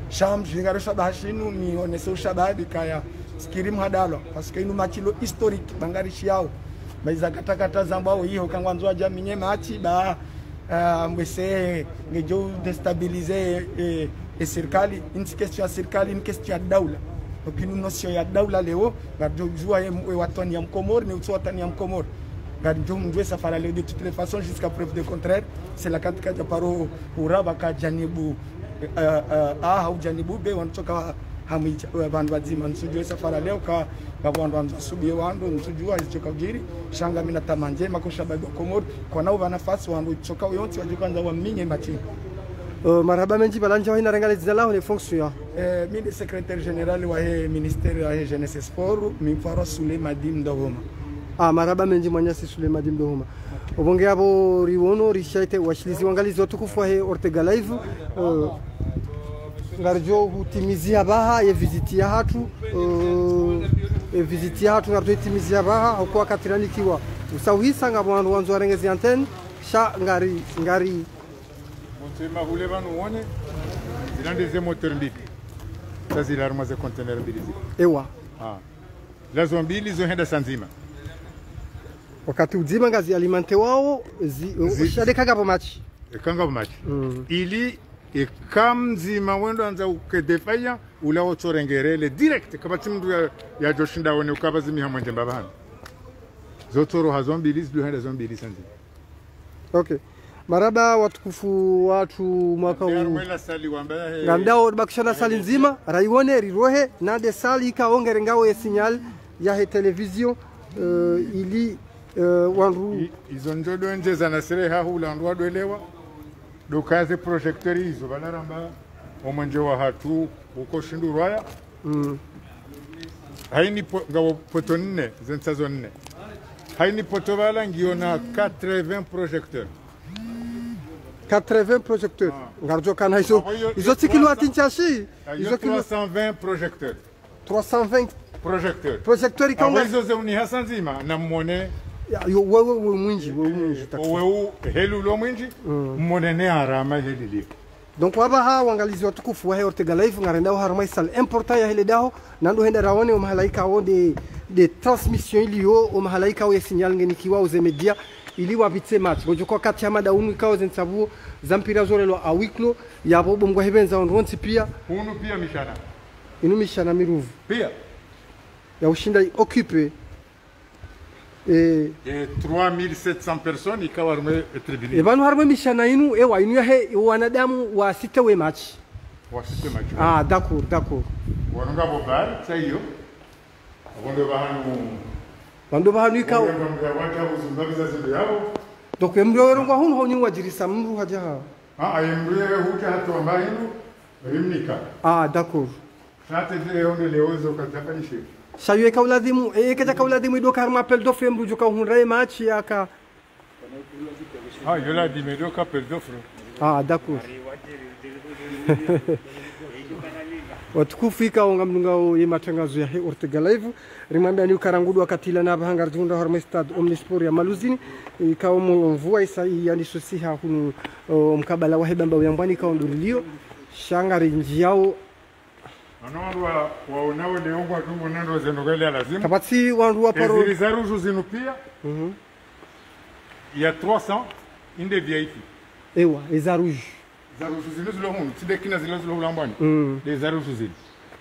Speaker 5: Sham, Jingaro Shabashinu, ni on est au Shabbat du Kaya, Skirim Hadalo, parce que nous matilo historique, Bangari Chiao, mais Zakatakata Zambao, Yo Kangwanzo Jaminye Machi, mwese ngejo destabiliser serikali, une question ya serikali, une question ya daula. donc ino notion ya daula leo ngarjo jua watani ya mkomori ni utwatani ya mkomori ngarjo mjue safari leo de toutes les façons jusqu'à preuve de contraire c'est la katika ya paro uraba ka janibu au janibu be wanatoka hamicha vanhu vadzima nsujue safari leo ka vanhu vanzasubie wandu nsujua ichoka ujiri shanga mina tamanje makoshabaga komori kwa nao vanafasi wandu ichoka yonti wajikanza wa minye machini.
Speaker 1: Marhaba menji balanja wa inarenga zina lao les fonctions.
Speaker 5: Mimi secrétaire général wa ministère ya jeunesse et sport mi faro Sule Madim Dohoma.
Speaker 1: Marhaba menji mwanyasi Sule Madim Dohoma. Obonge abo riwono rishaite washilizi wangalizi watukufu wa Ortega Live. Ngarjo hutimizia baha ye visitia hatu visitia hatu ngarjo hutimizia baha kwa katirani kiwa usauhisa ngabo wanzu warengezi antenne sha ngari
Speaker 2: Sema vule vanu wone zinandeze moteur mbili sasa arma za container mbili
Speaker 1: ewa
Speaker 2: lazo mbili zohenda sanzima
Speaker 1: wakati uzima ngazi alimante wao shadeka gapo machi
Speaker 2: kanga machi ili ikamzima wendo anza ukedefaya ula otorengerele direct kama timdu ya joshinda wone ukabazimi hamwende mbabana zotoro hazombili zohenda zombili sanzima.
Speaker 1: Okay. Maraba watukufu watu mwaka huu ngamdao bakishana sali nzima raione rirohe nade sali ikaongere ngao ya signal ya he television ili wanru
Speaker 2: izo njodo nje za nasere ha hula ndo adwelewa dokaze projecteur hizo banaramba omanje wa hatu uko shindu rwaya haini ngabo poto 4 zensazo 4 haini poto bala ngiona 80 projecteurs
Speaker 1: 80 projecteurs. Ngarjo kana izo tikilo atinchashi
Speaker 2: izo 320 projecteurs.
Speaker 1: 320
Speaker 2: projecteurs.
Speaker 1: Projecteurs ikaonga
Speaker 2: izo zeuni hasanzima na mmone
Speaker 1: wewe mwinji
Speaker 2: wewe helu lo mwinji mmone ne arama helili.
Speaker 1: Donc waba wangalizi watukufu wa Ortega Live ngarenda harma sal important ya hele daho nando henda rawone o mahalaika o de transmission ilio o mahalaika o signal ngeni kiwa o media ili wapitse match bojo kwa kati ya madaunu ikawa zensabu zampira zorelo a wiklo ya bobo mgwa hebenza onronti pia
Speaker 2: unu pia mishana
Speaker 1: inu mishana miruvu
Speaker 2: pia
Speaker 1: ya ushinda occupe
Speaker 2: 3700 personnes ikawa rume tribune
Speaker 1: banu harma mishana inu ewa inu he wanadamu wa sita we match d'accord
Speaker 2: wanunga bobar sayo wando bahanu
Speaker 1: bando bahanu ikawa donc emro rongo hun honi wajirisa mru haja
Speaker 2: ayemro huta hato ambayo rimnika
Speaker 1: d'accord
Speaker 2: sate onde leozo katafanishi
Speaker 1: sayo kauladimu kaja kauladimu do karma appel d'offre mru joka hun re match yaka
Speaker 2: yola di medo ka appel d'offre
Speaker 1: d'accord watukufika onga mnunga ye matangazo ya Ortega Live rimambia ni karangudu wakatila na bahanga rjunda horma stade omnisport ya Maluzini ikawa mvua isa yani sosiha hunu mkabala wa hebamba uyambani ikawa ndulio shangari njiao
Speaker 2: anondwa waonao leongwa tumbo nando zenogele lazima
Speaker 1: kapati wandu wa paro
Speaker 2: zilizaruju zinupia ya 300 inde VIP
Speaker 1: ewa ezaruju
Speaker 2: zaruju zilo hunu tidekina zilo lambani les zaruju zili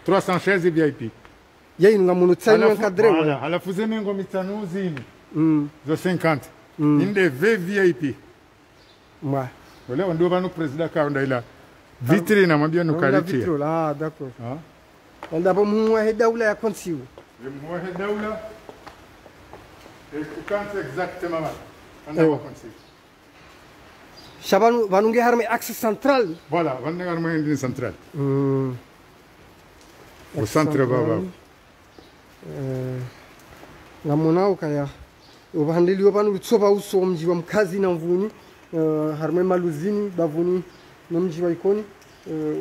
Speaker 2: 300 chaises VIP
Speaker 1: yeye ngamuno tsani encadré
Speaker 2: wala halafu zemengo mitano zini zo 50 inde VIP
Speaker 1: mwa
Speaker 2: wale ndio banu president kaunda ila vitrine na mambia nukaliti
Speaker 1: d'accord onda bomu wa daula ya konsiu
Speaker 2: mo daula ukante exactement anda wa konsiu
Speaker 1: Shabanu vanunge harme axe central.
Speaker 2: Voilà, vanunge harme central. Au centre baba.
Speaker 1: Ngamonao kaya. Ubahandili wabanu tsoba uso mji wa mkazi na mvuni harme Maluzini bavuni na mji wa Ikoni.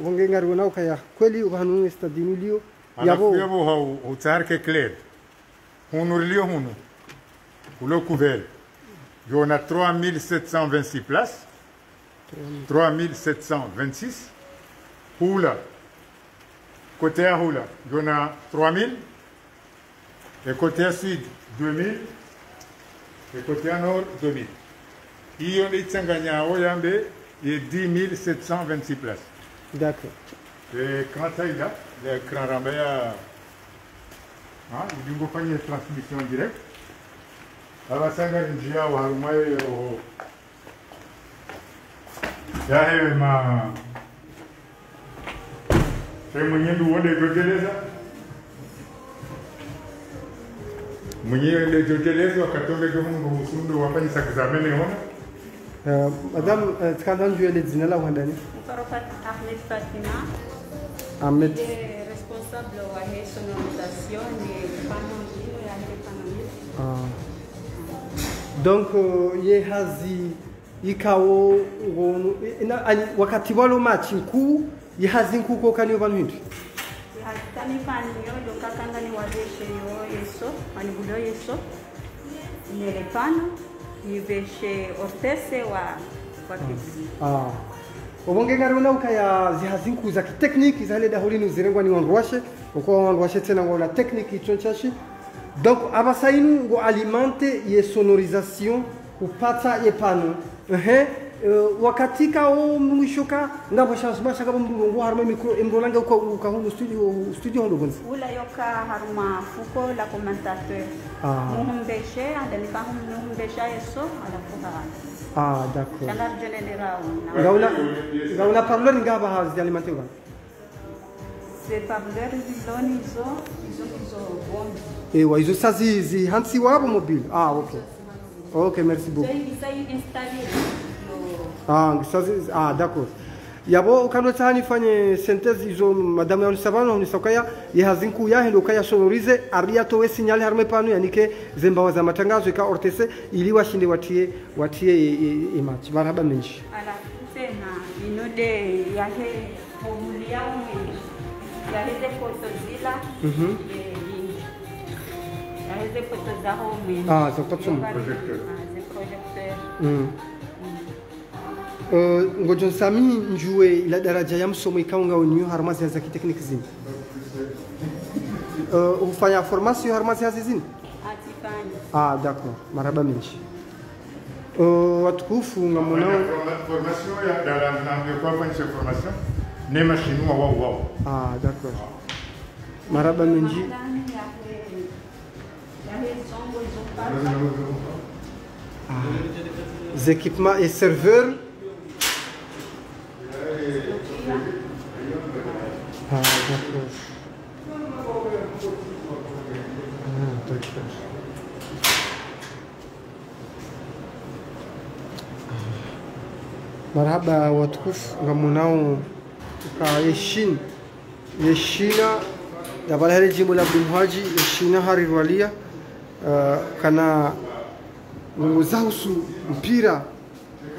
Speaker 1: Wonge ngari wanao kaya kweli ubahanu stadini lio
Speaker 2: yabo hau utarke clair. Honorilio hunu. Ulo couvert. Il y en a 3726 places. 3726. Hula. Côté à Hula, il y en a 3000. Et côté à sud, 2000. Et côté à nord, 2000. Il y en a Tsanganya Oyambe, il y a 10 726 places.
Speaker 1: D'accord.
Speaker 2: Et quand il y a, le Grand Rambaya Ah, ndingo fanya transmission direct. Abasanga njia wa harumayo yo. Yahe ma Sai mwenye ndu wode joteleza. Mwenye ndu joteleza wakatonge jomungu musundu wafanya sakizamene hona.
Speaker 1: Madame, tkandan juele dzina la wandani?
Speaker 6: Mkarofat Ahmed Fatima.
Speaker 1: Ahmed.
Speaker 6: Il est responsable de la sonorisation des panneaux et panneaux.
Speaker 1: Donc ye hazi ikawo ngono wakati walo machi nkuu ye hazi nkuu ko kanyo vanhu hindu.
Speaker 6: Hatani panyo do kakangani wadeshe yo yeso, manibudo yeso. Nele pano ni veshe ortese wa kiti.
Speaker 1: Obonge ngari una ukaya zihazinku za kitekniki za leda holini uzirengwa ni wanruashe uko wanruashe tena ngona tekniki chonchashi. Donc abasainu ngo alimente ye sonorisation upata ye pano. Wakati ka o mwishoka ngabo changement shaka ngo harma micro embolanga uka hunu studio ndo bonzi.
Speaker 6: Ula yoka harma fuko la commentateur. Muhumbeshe andani ka muhumbesha yeso ala fuka.
Speaker 1: D'accord.
Speaker 6: Chalar general.
Speaker 1: Gaula parleur ngaba hazi alimente uga.
Speaker 6: C'est parleur ziloni izo bombe.
Speaker 1: Ewa izo sazi hansi wabo mobile. OK. OK, merci beaucoup.
Speaker 6: Ça y installé.
Speaker 1: D'accord. Yabo kando tani fanye synthèse izo madame ya savano ni sokaya ye hazinku ya hendo kaya sonorize aria towe signal harme panu yanike zemba za matangazo ika ortese ili washinde watie image marhaba menshi
Speaker 6: ala tena inode yahe formula yahe de foto zila yahe de foto za home
Speaker 1: zokotsumu
Speaker 2: projecteur
Speaker 1: ngojon sami njue ila daraja ya msomo ikaunga onyo harmasi za kitekniki zini ufanya formation harmasi zini
Speaker 6: atifanya
Speaker 1: d'accord marhaba menshi watukufu ngamona
Speaker 2: formation ya dans la kwa fanya formation ne machine wao
Speaker 1: d'accord marhaba menshi
Speaker 6: yahe zongo
Speaker 1: les équipements et serveurs. D'accord. D'accord. Marhaba watukufu ngamunao ka yeshina ya balahele jimbo la Abdulmuhaji yeshina harirwalia kana ngo zahusu mpira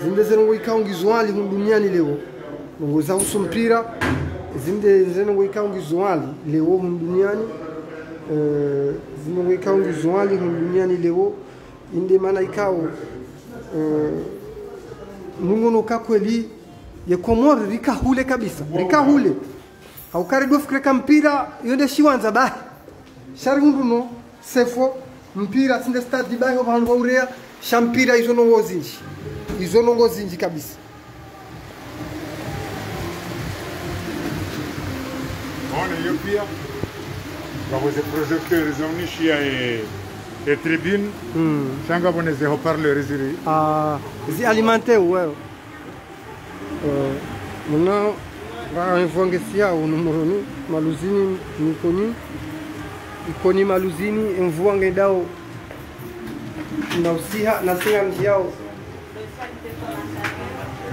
Speaker 1: zinde zengo ikaungizwali duniani leo ngo zahusu mpira zinde zengo ikaungizwali leo duniani zingo ikaungizwali duniani leo inde maana ikao mungono kakweli ye komori rikahule kabisa rikahule haukari dofikireka mpira yonde shiwanza bahi shari hunduno sefo mpira sinde stade bahi vanhu vaurea shampira izo nongo zinji kabisa
Speaker 2: ona hiyo pia waweze projecteur zaunishia e tribune shanga boneze haut-parleur ziri
Speaker 1: zi alimenter wewe muna vaenvongesia unumuroni maluzini ikoni maluzini envuange dao na usiha na singa mjiao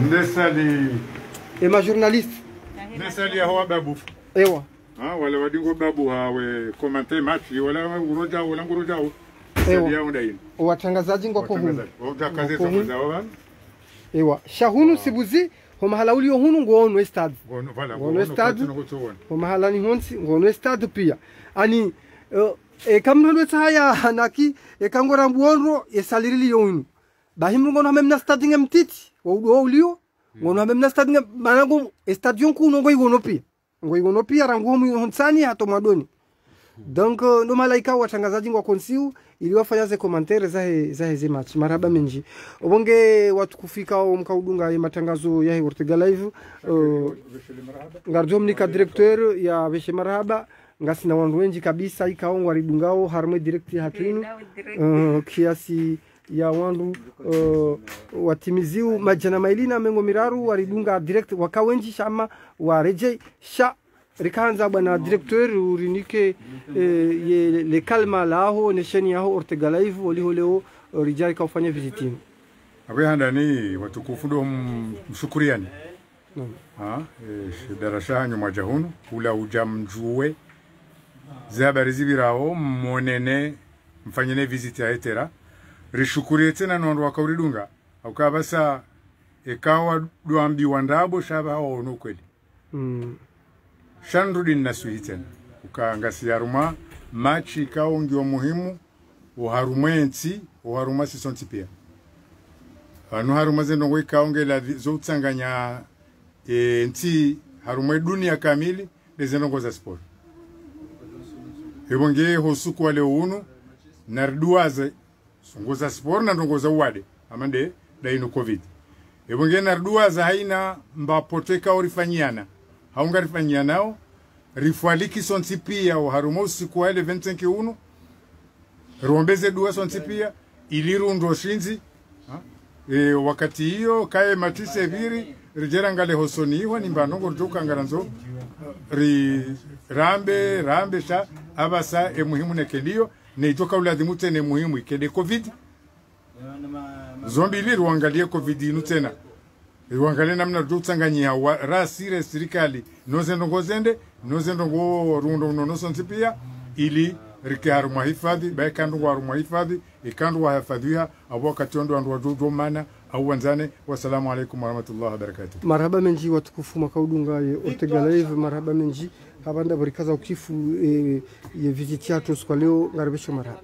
Speaker 2: ndesali
Speaker 1: ma journaliste
Speaker 2: ndesali ya hawa babu
Speaker 1: ewa
Speaker 2: wala wadingo babu hawe commenter match wala nguroja
Speaker 1: watangazaji ngoko hunu
Speaker 2: watangazaji
Speaker 1: ewa shahunu sibuzi homahala ulio hunu ngono stade
Speaker 2: ngono
Speaker 1: stade homahala ni honsi ngono stade pia ani kamnondo tsaya hanaki kangora mbuonro esalirili yonu bahimru ngono hamemna stade ngemtiti wo ulio ngono hamemna stade manango stadion ku ngo igono pia rangu mu honsani hato madoni donc no malaika watangazaji ngwa konsiu ili wafanya ze commentaire za match marhaba menji obonge watu kufika mkaudunga matangazo ya Ortega Live ngarjom ni ka directeur ya Veshe Marhaba ngasi na wandu wengi kabisa ikao waridungao harme direct hatwinu kiasi ya wandu watimiziu majana mailina mengo miraru waridunga direct wakawenji shama wareje sha rikaanza bwana directeur urinike le kalma laho nesheni yaho Ortega Live waliho leo rijai kaufanya visitini
Speaker 2: awe handani watukufu ndo mshukuriani darasha nyuma jahunu kula ujamjue zabari zibirao monene mfanyene visiti ya etera rishukurie tena nondo wakauridunga ukabasa ekawa duambi wandabo shaba hao nukweli shandrudi nasuhi tena ukangasi yaruma machi kao ngio muhimu uharumwensi uharuma sisonti pia anu haruma zendo weka ongela zotsanganya nti haruma dunia kamili lezendo za sport hebonge hosuku wale unu narduaze songoza sport na ndongoza wade amande daino covid hebonge narduaze haina mbapoteka orifanyiana haungarifanyia nao rifwaliki sonti pia haruma usiku wale 25 unu rombeze dua sonti pia ilirundo shinzi wakati hiyo kae matise viri rijera ngale hosoniwa nimbanongo rutoka ngaranzo rambe sha abasa muhimu nekelio neitoka uladhimute ne muhimu ikede covid zombi ili ruangalie covid inu tena ruangalie namna rutsanganyia rasire serikali nozendongozende nozendongo rundo nonosonti pia ili rike haruma hifadhi baekandu wa haruma hifadhi ikandu wa hifadhiha wakati ondo andu wadudu mana au wanzane. Wassalamu alaikum warahmatullahi wabarakatuh.
Speaker 1: Marhaba menji watukufu makaudunga ye Ortega Live. Marhaba menji habanda barikaza ukifu ye visiti yetu kwa leo ngaribisho marhaba.